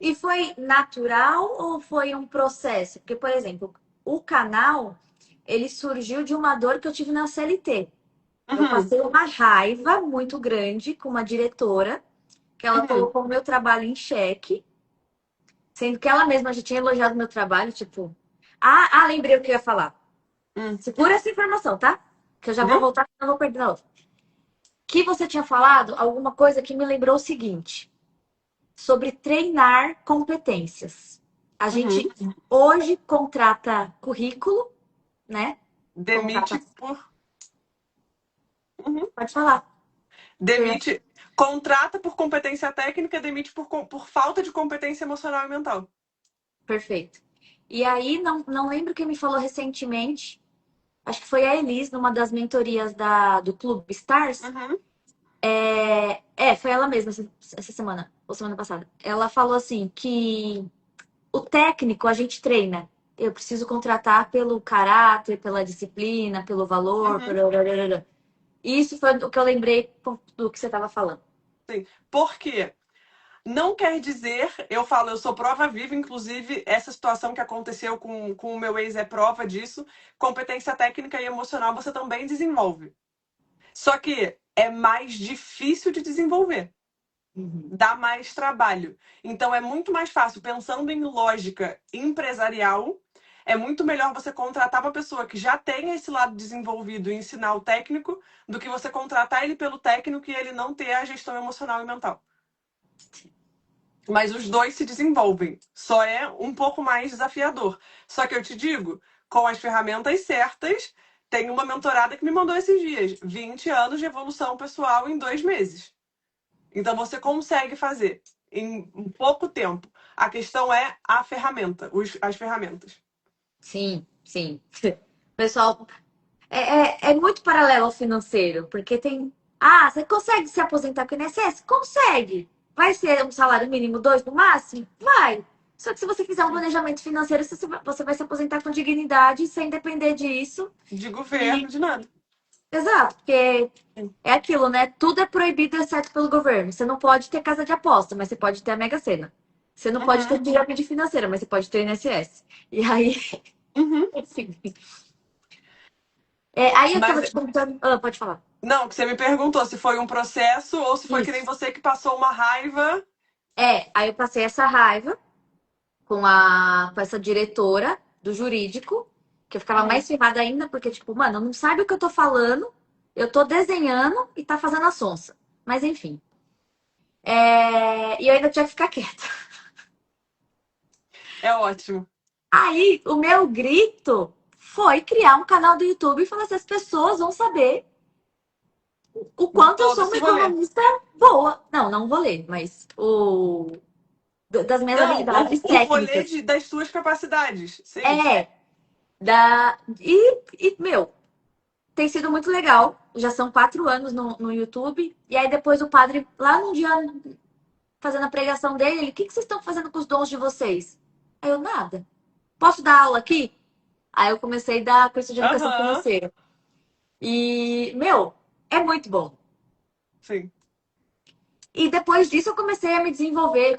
E foi natural ou foi um processo? Porque, por exemplo, o canal, ele surgiu de uma dor que eu tive na CLT. Eu Uhum, passei uma raiva muito grande com uma diretora, que ela uhum, colocou o meu trabalho em xeque, sendo que ela mesma já tinha elogiado o meu trabalho, tipo, lembrei o que eu ia falar. uhum. Segura essa informação, tá? Que eu já vou Não? voltar, não vou perder a outra. Que você tinha falado alguma coisa que me lembrou o seguinte, sobre treinar competências. A Uhum. gente hoje contrata currículo, né? Demite Contrata. por. Uhum. Pode falar. Demite. Contrata por competência técnica, demite por falta de competência emocional e mental. Perfeito. E aí, não lembro quem me falou recentemente, acho que foi a Elis, numa das mentorias do Clube Stars. Uhum. Foi ela mesma essa semana, ou semana passada. Ela falou assim que o técnico a gente treina. Eu preciso contratar pelo caráter, pela disciplina, pelo valor. Uhum. Isso foi o que eu lembrei do que você estava falando. Sim. Por quê? Não quer dizer, eu falo, eu sou prova viva, inclusive essa situação que aconteceu com o meu ex é prova disso. Competência técnica e emocional você também desenvolve. Só que é mais difícil de desenvolver, Uhum. dá mais trabalho. Então é muito mais fácil, pensando em lógica empresarial, é muito melhor você contratar uma pessoa que já tenha esse lado desenvolvido e ensinar o técnico, do que você contratar ele pelo técnico e ele não ter a gestão emocional e mental. Mas os dois se desenvolvem. Só é um pouco mais desafiador. Só que eu te digo, com as ferramentas certas, tem uma mentorada que me mandou esses dias. 20 anos de evolução pessoal em 2 meses. Então você consegue fazer em um pouco tempo. A questão é a ferramenta, as ferramentas. Sim, sim. Pessoal, é muito paralelo ao financeiro, porque tem. Ah, você consegue se aposentar com o INSS? Consegue. Vai ser um salário mínimo 2 no máximo? Vai. Só que se você fizer um planejamento financeiro, você vai se aposentar com dignidade, sem depender disso. De E, governo, de nada. exato, porque é aquilo, né? Tudo é proibido exceto pelo governo. Você não pode ter casa de aposta, mas você pode ter a Mega Sena. Você não pode ter Uhum, pirâmide financeira, mas você pode ter INSS. E aí, uhum. enfim. Aí eu tava Mas te contando. Ah, pode falar. não, que você me perguntou se foi um processo ou se foi que nem Isso. você que passou uma raiva. Aí eu passei essa raiva com essa diretora do jurídico, que eu ficava Uhum. mais ferrada ainda, porque, tipo, mano, não sabe o que eu tô falando, eu tô desenhando e tá fazendo a sonsa. Mas enfim. E eu ainda tinha que ficar quieta. É ótimo. Aí o meu grito foi criar um canal do YouTube e falar assim, as pessoas vão saber o De quanto eu todo sou uma esse rolê. economista boa. Não, não vou ler, mas das minhas Não, habilidades o rolê técnicas. das suas capacidades. Sim. É, meu, tem sido muito legal. Já são 4 anos no YouTube. E aí depois o padre, lá num dia, fazendo a pregação dele, ele, o que vocês estão fazendo com os dons de vocês? Aí eu, nada. Posso dar aula aqui? Aí eu comecei a dar curso de educação Aham. financeira. E, meu, é muito bom. Sim. E depois disso eu comecei a me desenvolver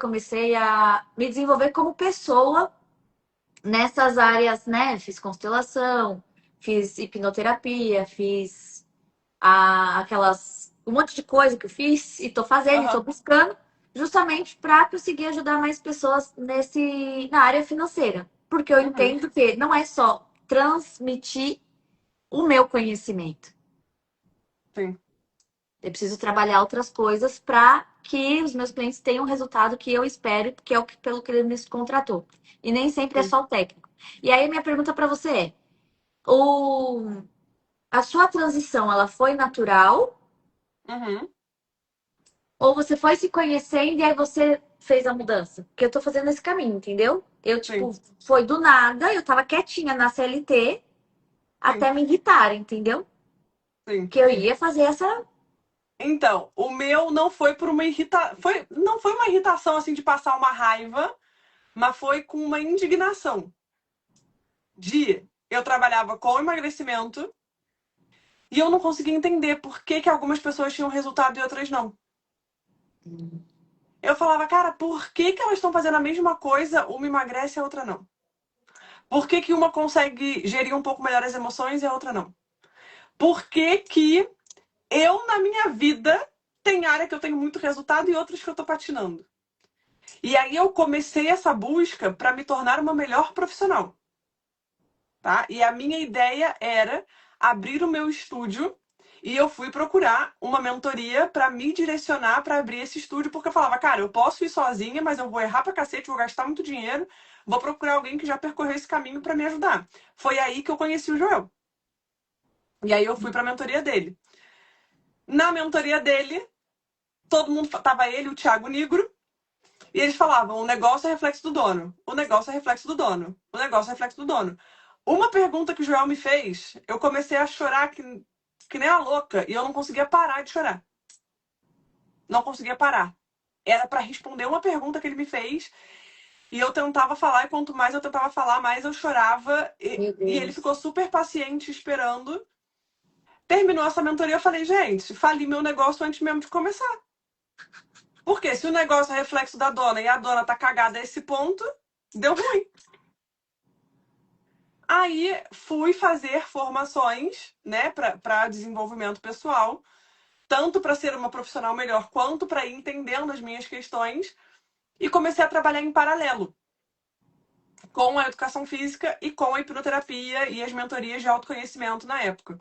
como pessoa nessas áreas, né? Fiz constelação, fiz hipnoterapia, fiz um monte de coisa que eu fiz e tô fazendo e tô Aham. buscando, justamente para conseguir ajudar mais pessoas na área financeira. Porque eu Uhum. entendo que não é só transmitir o meu conhecimento. Sim. Eu preciso trabalhar outras coisas para que os meus clientes tenham o resultado que eu espero, que é pelo que ele me contratou. E nem sempre é Sim. só o técnico. E aí minha pergunta para você é: o, a sua transição, ela foi natural Uhum. ou você foi se conhecendo e aí você fez a mudança? Porque eu tô fazendo esse caminho, entendeu? Eu, tipo, Sim. foi do nada, eu tava quietinha na CLT Sim. até me irritar, entendeu? Sim. Que eu ia fazer essa. Então, o meu não foi por uma não foi uma irritação assim de passar uma raiva, mas foi com uma indignação. Eu trabalhava com emagrecimento e eu não conseguia entender por que que algumas pessoas tinham resultado e outras não. Eu falava, cara, por que que elas estão fazendo a mesma coisa, uma emagrece e a outra não? Por que que uma consegue gerir um pouco melhor as emoções e a outra não? Por que que eu, na minha vida, tem área que eu tenho muito resultado e outras que eu tô patinando? E aí eu comecei essa busca para me tornar uma melhor profissional, tá? E a minha ideia era abrir o meu estúdio e eu fui procurar uma mentoria para me direcionar para abrir esse estúdio, porque eu falava, cara, eu posso ir sozinha, mas eu vou errar pra cacete, vou gastar muito dinheiro, vou procurar alguém que já percorreu esse caminho para me ajudar. Foi aí que eu conheci o Joel. E aí eu fui para a mentoria dele. Na mentoria dele, todo mundo tava ele, o Thiago Nigro, e eles falavam: o negócio é reflexo do dono, o negócio é reflexo do dono, o negócio é reflexo do dono. Uma pergunta que o Joel me fez, eu comecei a chorar que nem a louca e eu não conseguia parar de chorar. Não conseguia parar. Era para responder uma pergunta que ele me fez e eu tentava falar, e quanto mais eu tentava falar, mais eu chorava. Meu E ele ficou Deus. super paciente esperando. Terminou essa mentoria, eu falei, gente, fali meu negócio antes mesmo de começar. Porque se o negócio é reflexo da dona e a dona tá cagada a esse ponto, deu ruim. Aí fui fazer formações, né, para desenvolvimento pessoal, tanto para ser uma profissional melhor, quanto para ir entendendo as minhas questões, e comecei a trabalhar em paralelo com a educação física e com a hipnoterapia e as mentorias de autoconhecimento na época.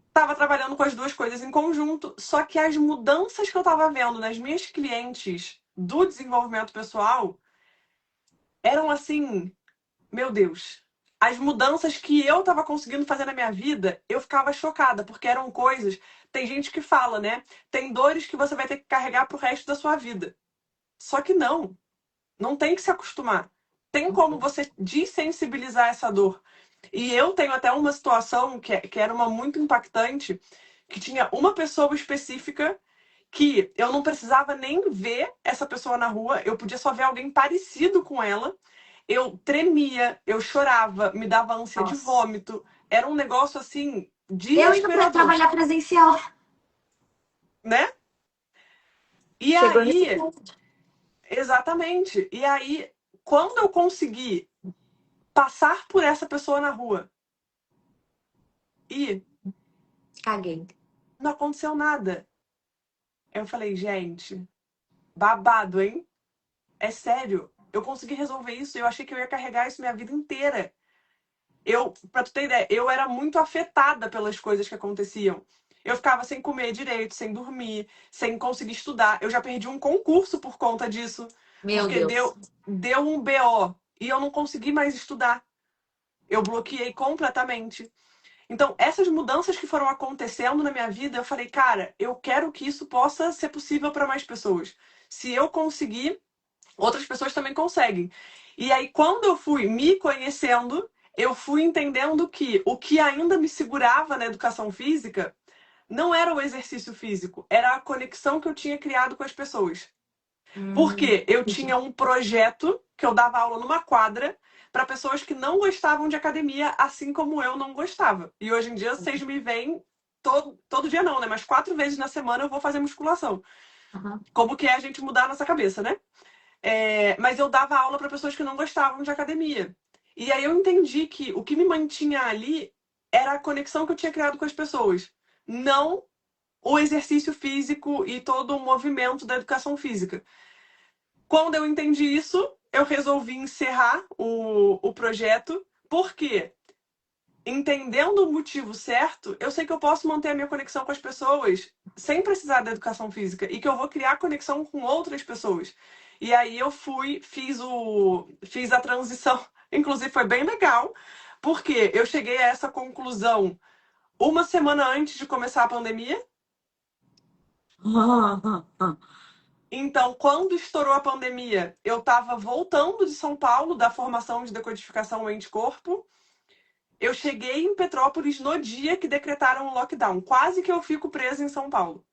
Estava trabalhando com as duas coisas em conjunto, só que as mudanças que eu estava vendo nas minhas clientes do desenvolvimento pessoal eram assim, meu Deus. As mudanças que eu tava conseguindo fazer na minha vida, eu ficava chocada, porque eram coisas. Tem gente que fala, né? Tem dores que você vai ter que carregar pro resto da sua vida. Só que não. Não tem que se acostumar. Tem como você desensibilizar essa dor. E eu tenho até uma situação que era uma muito impactante, que tinha uma pessoa específica que eu não precisava nem ver essa pessoa na rua, eu podia só ver alguém parecido com ela. Eu tremia, eu chorava, me dava ânsia de Nossa. vômito. Era um negócio assim Eu indo para desesperador, trabalhar presencial. né? E Chegou nesse aí, ponto. exatamente. E aí, quando eu consegui passar por essa pessoa na rua e Caguei. não aconteceu nada, eu falei, gente, babado, hein? É sério. Eu consegui resolver isso. Eu achei que eu ia carregar isso minha vida inteira. Pra tu ter ideia, eu era muito afetada pelas coisas que aconteciam. Eu ficava sem comer direito, sem dormir, sem conseguir estudar. Eu já perdi um concurso por conta disso, Meu porque Deus. deu um BO e eu não consegui mais estudar. Eu bloqueei completamente. Então, essas mudanças que foram acontecendo na minha vida, eu falei, cara, eu quero que isso possa ser possível para mais pessoas. Se eu conseguir, outras pessoas também conseguem. E aí, quando eu fui me conhecendo, eu fui entendendo que o que ainda me segurava na educação física não era o exercício físico, era a conexão que eu tinha criado com as pessoas. Porque eu tinha um projeto que eu dava aula numa quadra para pessoas que não gostavam de academia, assim como eu não gostava. E hoje em dia vocês me veem todo dia não, né? Mas 4 vezes na semana eu vou fazer musculação. Uhum. Como que é a gente mudar a nossa cabeça, né? Mas eu dava aula para pessoas que não gostavam de academia. E aí eu entendi que o que me mantinha ali era a conexão que eu tinha criado com as pessoas, não o exercício físico e todo o movimento da educação física. Quando eu entendi isso, eu resolvi encerrar o projeto, porque entendendo o motivo certo, eu sei que eu posso manter a minha conexão com as pessoas sem precisar da educação física e que eu vou criar conexão com outras pessoas. E aí eu fiz a transição, inclusive foi bem legal, porque eu cheguei a essa conclusão uma semana antes de começar a pandemia. Então, quando estourou a pandemia, eu estava voltando de São Paulo, da formação de decodificação mente-corpo. Eu cheguei em Petrópolis no dia que decretaram o lockdown. Quase que eu fico presa em São Paulo.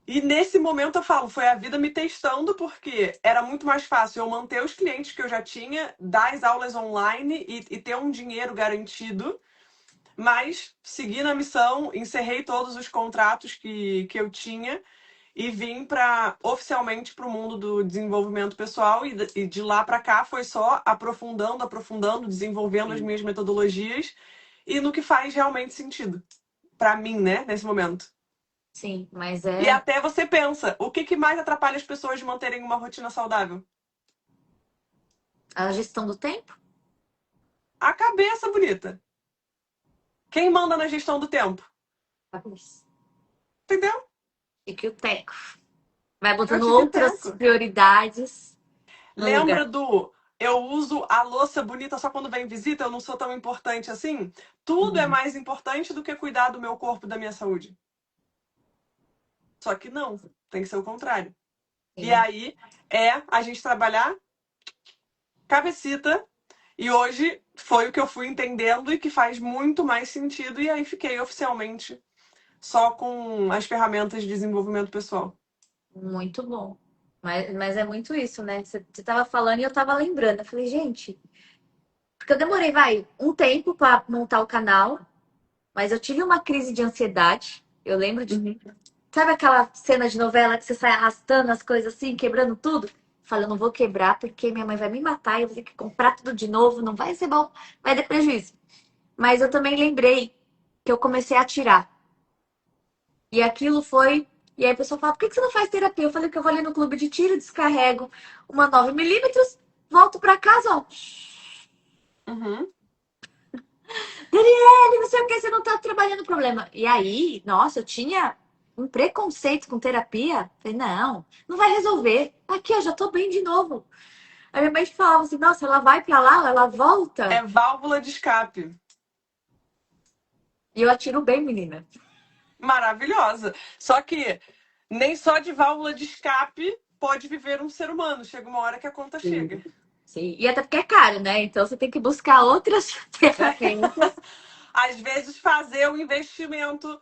E nesse momento eu falo, foi a vida me testando, porque era muito mais fácil eu manter os clientes que eu já tinha, dar as aulas online e ter um dinheiro garantido. Mas segui na missão, encerrei todos os contratos que eu tinha e vim oficialmente para o mundo do desenvolvimento pessoal. E de lá para cá foi só aprofundando, desenvolvendo as minhas metodologias e no que faz realmente sentido para mim, né, nesse momento. Sim, mas E é até você pensa, o que mais atrapalha as pessoas de manterem uma rotina saudável? a gestão do tempo. A cabeça, bonita. Quem manda na gestão do tempo? Entendeu? E que o teco vai Eu botando tive outras teco. prioridades no Lembra lugar. do eu uso a louça bonita só quando vem visita, eu não sou tão importante assim? Tudo é Uhum. mais importante do que cuidar do meu corpo e da minha saúde. Só que não, tem que ser o contrário. E Sim. aí a gente trabalhar cabecita. E hoje foi o que eu fui entendendo e que faz muito mais sentido. E aí fiquei oficialmente só com as ferramentas de desenvolvimento pessoal. Muito bom. Mas é muito isso, né? Você tava falando e eu tava lembrando. Eu falei, gente, porque eu demorei, um tempo para montar o canal, mas eu tive uma crise de ansiedade. Eu lembro de. Uhum. Sabe aquela cena de novela que você sai arrastando as coisas assim, quebrando tudo? Falei, eu não vou quebrar porque minha mãe vai me matar e eu vou ter que comprar tudo de novo, não vai ser bom, vai ter prejuízo. Mas eu também lembrei que eu comecei a tirar. E aquilo foi. E aí a pessoa fala, por que você não faz terapia? Eu falei que eu vou ali no clube de tiro, descarrego uma 9 mm, volto pra casa, ó. Uhum. Daniele, não sei o que, você não tá trabalhando o problema. E aí, nossa, eu tinha um preconceito com terapia. Falei, não, não vai resolver. Aqui, eu já tô bem de novo. A minha mãe falava assim, nossa, ela vai pra lá, ela volta. É válvula de escape. E eu atiro bem, menina. Maravilhosa. Só que nem só de válvula de escape pode viver um ser humano. Chega uma hora que a conta chega. Sim. E até porque é caro, né? Então você tem que buscar outras ferramentas. Às vezes, fazer o investimento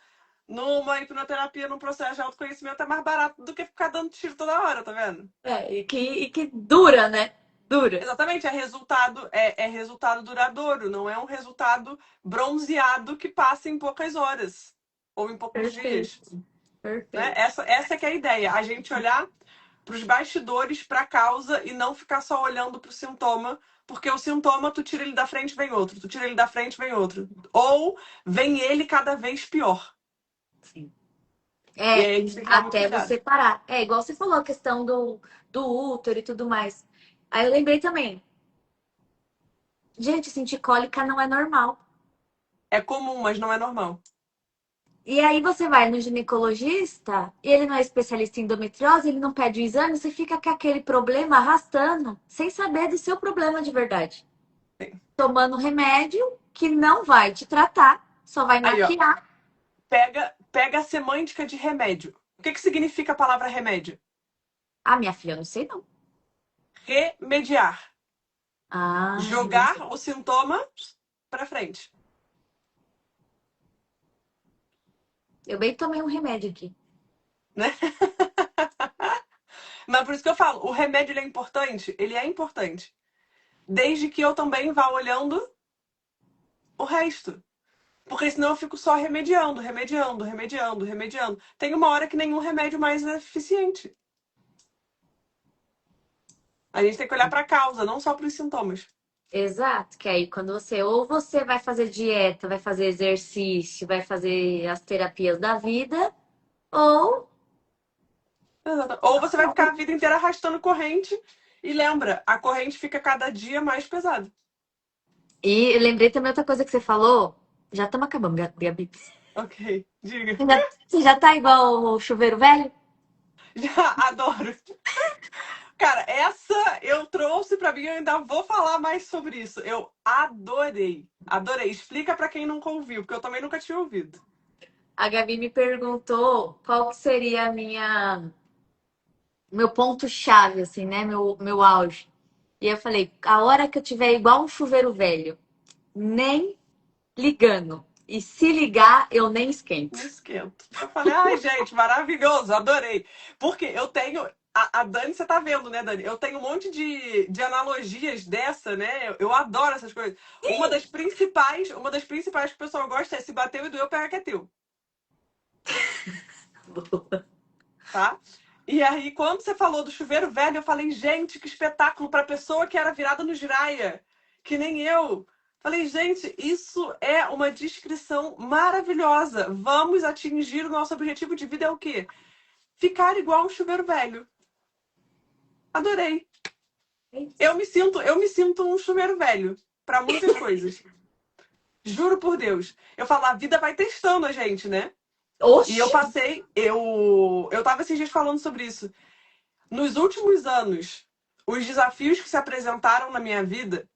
numa hipnoterapia, num processo de autoconhecimento é mais barato do que ficar dando tiro toda hora, tá vendo? E que dura, né? Dura. Exatamente, é resultado duradouro, não é um resultado bronzeado que passa em poucas horas ou em poucos dias. Perfeito. Né? Perfeito. Essa é que é a ideia, a gente olhar para os bastidores, para a causa e não ficar só olhando para o sintoma, porque o sintoma, tu tira ele da frente, vem outro, tu tira ele da frente, vem outro. Ou vem ele cada vez pior. Sim. E aí a gente tem que tomar muito Até cuidado. você parar. É igual você falou, a questão do útero e tudo mais. Aí eu lembrei também. Gente, sentir cólica não é normal. É comum, mas não é normal. E aí você vai no ginecologista e ele não é especialista em endometriose, ele não pede o exame, você fica com aquele problema arrastando, sem saber do seu problema de verdade. Sim. Tomando remédio que não vai te tratar, só vai Aí, ó, maquiar. pega a semântica de remédio. O que significa a palavra remédio? Ah, minha filha, eu não sei não. Remediar. Ah, Jogar o sintoma para frente. eu bem tomei um remédio aqui. Né? Mas por isso que eu falo, o remédio ele é importante? Ele é importante. Desde que eu também vá olhando o resto. Porque senão eu fico só remediando. Tem uma hora que nenhum remédio mais é eficiente. A gente tem que olhar para a causa, não só para os sintomas. Exato, que aí quando você vai fazer dieta, vai fazer exercício, vai fazer as terapias da vida, ou Exato. Ou você vai ficar a vida inteira arrastando corrente e lembra, a corrente fica cada dia mais pesada. E lembrei também outra coisa que você falou. Já estamos acabando, Gabi. Ok, diga. Você já tá igual o chuveiro velho? Já adoro. Cara, essa eu trouxe pra mim, eu ainda vou falar mais sobre isso. Eu adorei. Adorei. Explica pra quem nunca ouviu, porque eu também nunca tinha ouvido. A Gabi me perguntou qual que seria meu ponto-chave, assim, né? Meu auge. E eu falei, a hora que eu tiver igual um chuveiro velho, nem ligando. E se ligar, eu nem esquento. Me esquento. Eu falei, ai, gente, maravilhoso, adorei. Porque eu tenho. A Dani, você tá vendo, né, Dani? Eu tenho um monte de analogias dessa, né? Eu adoro essas coisas. Uma das principais que o pessoal gosta é se bateu e doeu, pega que é teu. Tá? E aí, quando você falou do chuveiro velho, eu falei, gente, que espetáculo para pessoa que era virada no giraia, que nem eu. Falei, gente, isso é uma descrição maravilhosa. Vamos atingir o nosso objetivo de vida é o quê? Ficar igual um chuveiro velho. Adorei. Eu me sinto um chuveiro velho para muitas coisas. Juro por Deus. Eu falo, a vida vai testando a gente, né? Oxi! E eu tava esses dias falando sobre isso. Nos últimos anos, os desafios que se apresentaram na minha vida,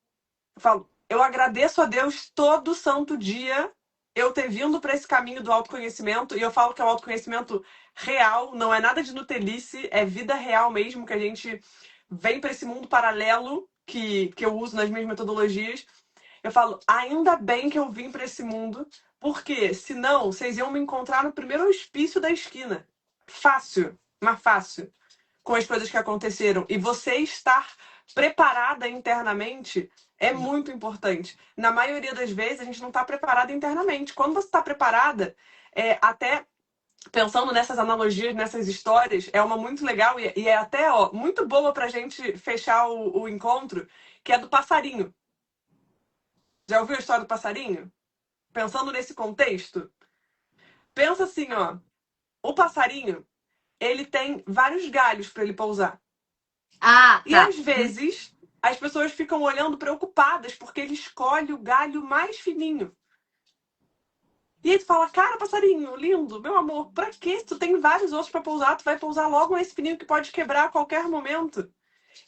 eu agradeço a Deus todo santo dia eu ter vindo para esse caminho do autoconhecimento, e eu falo que é o autoconhecimento real, não é nada de nutelice, é vida real mesmo, que a gente vem para esse mundo paralelo que eu uso nas minhas metodologias. Eu falo, ainda bem que eu vim para esse mundo, porque senão vocês iam me encontrar no primeiro hospício da esquina. Fácil, mas fácil, com as coisas que aconteceram. E você estar preparada internamente é muito importante. Na maioria das vezes, a gente não está preparada internamente. Quando você está preparada, até pensando nessas analogias, nessas histórias, é uma muito legal e é até muito boa para a gente fechar o encontro, que é do passarinho. Já ouviu a história do passarinho? Pensando nesse contexto, pensa assim, ó. O passarinho, ele tem vários galhos para ele pousar. Ah, E tá. às vezes as pessoas ficam olhando preocupadas porque ele escolhe o galho mais fininho. E aí tu fala, cara, passarinho, lindo, meu amor, pra quê? Se tu tem vários ossos pra pousar, tu vai pousar logo nesse pininho que pode quebrar a qualquer momento.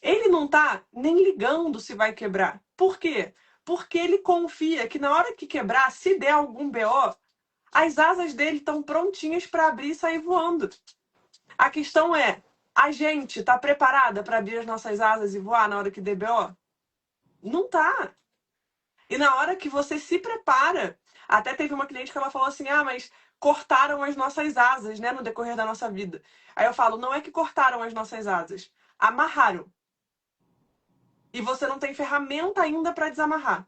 Ele não tá nem ligando se vai quebrar. Por quê? Porque ele confia que na hora que quebrar, se der algum BO, as asas dele estão prontinhas para abrir e sair voando. A questão é, a gente tá preparada para abrir as nossas asas e voar na hora que der BO? Não tá. E na hora que você se prepara, até teve uma cliente que ela falou assim, mas cortaram as nossas asas, né, no decorrer da nossa vida. Aí eu falo, não é que cortaram as nossas asas, amarraram. E você não tem ferramenta ainda para desamarrar.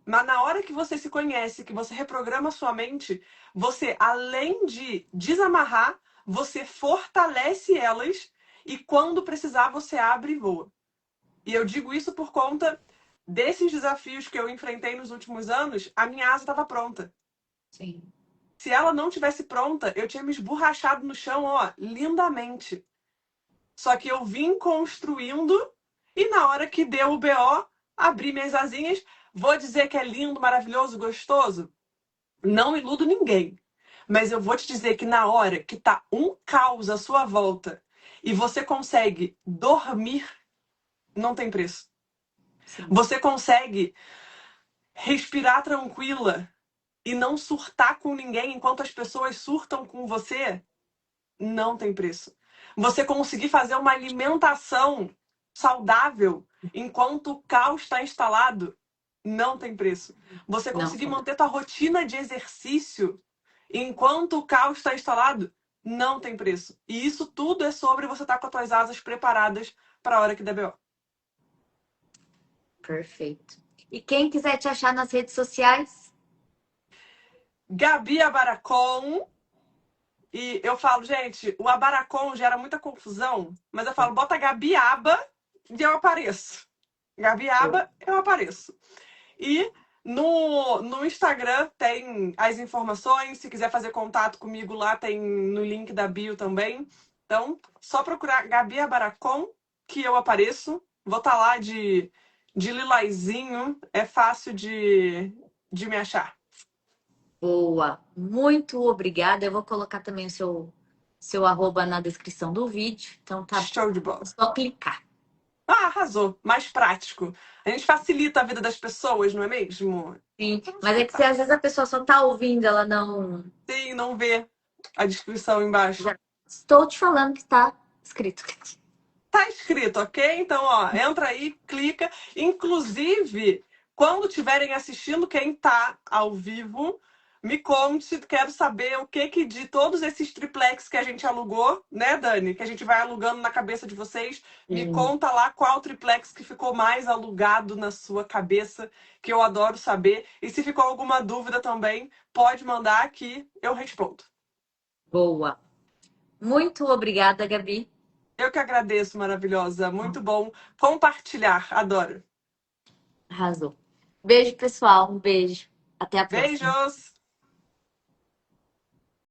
Mas na hora que você se conhece, que você reprograma sua mente, você, além de desamarrar, você fortalece elas e quando precisar, você abre e voa. E eu digo isso por conta desses desafios que eu enfrentei nos últimos anos, a minha asa estava pronta. Sim. Se ela não tivesse pronta, eu tinha me esborrachado no chão, lindamente. Só que eu vim construindo e na hora que deu o BO, abri minhas asinhas. Vou dizer que é lindo, maravilhoso, gostoso? Não iludo ninguém. Mas eu vou te dizer que na hora que tá um caos à sua volta e você consegue dormir, não tem preço. Sim. Você consegue respirar tranquila e não surtar com ninguém enquanto as pessoas surtam com você, não tem preço. Você conseguir fazer uma alimentação saudável enquanto o caos está instalado, não tem preço. Você conseguir manter tua rotina de exercício enquanto o caos está instalado, não tem preço. E isso tudo é sobre você estar com as tuas asas preparadas para a hora que der BO. Perfeito. E quem quiser te achar nas redes sociais? Gabi Abaracon. E eu falo, gente, o Abaracon gera muita confusão, mas eu falo, bota Gabiaba e eu apareço. Gabiaba, eu apareço. E no Instagram tem as informações. Se quiser fazer contato comigo lá, tem no link da bio também. Então, só procurar Gabi Abaracon que eu apareço. Vou estar lá de lilazinho. É fácil de me achar. Boa. Muito obrigada. Eu vou colocar também o seu arroba na descrição do vídeo. Então tá Show de bola. é só clicar. Arrasou. Mais prático. A gente facilita a vida das pessoas, não é mesmo? Sim. Mas é que às vezes a pessoa só tá ouvindo, ela não. Sim, não vê a descrição embaixo. Estou te falando que está escrito. Tá escrito, ok? Então, entra aí, clica. Inclusive, quando estiverem assistindo, quem tá ao vivo, me conte, quero saber o que de todos esses triplex que a gente alugou, né, Dani? Que a gente vai alugando na cabeça de vocês. Me conta lá qual triplex que ficou mais alugado na sua cabeça, que eu adoro saber. E se ficou alguma dúvida também, pode mandar que eu respondo. Boa. Muito obrigada, Gabi. Eu que agradeço, maravilhosa. Muito bom compartilhar. Adoro. Arrasou. Beijo, pessoal. Um beijo. Até a próxima. Beijos!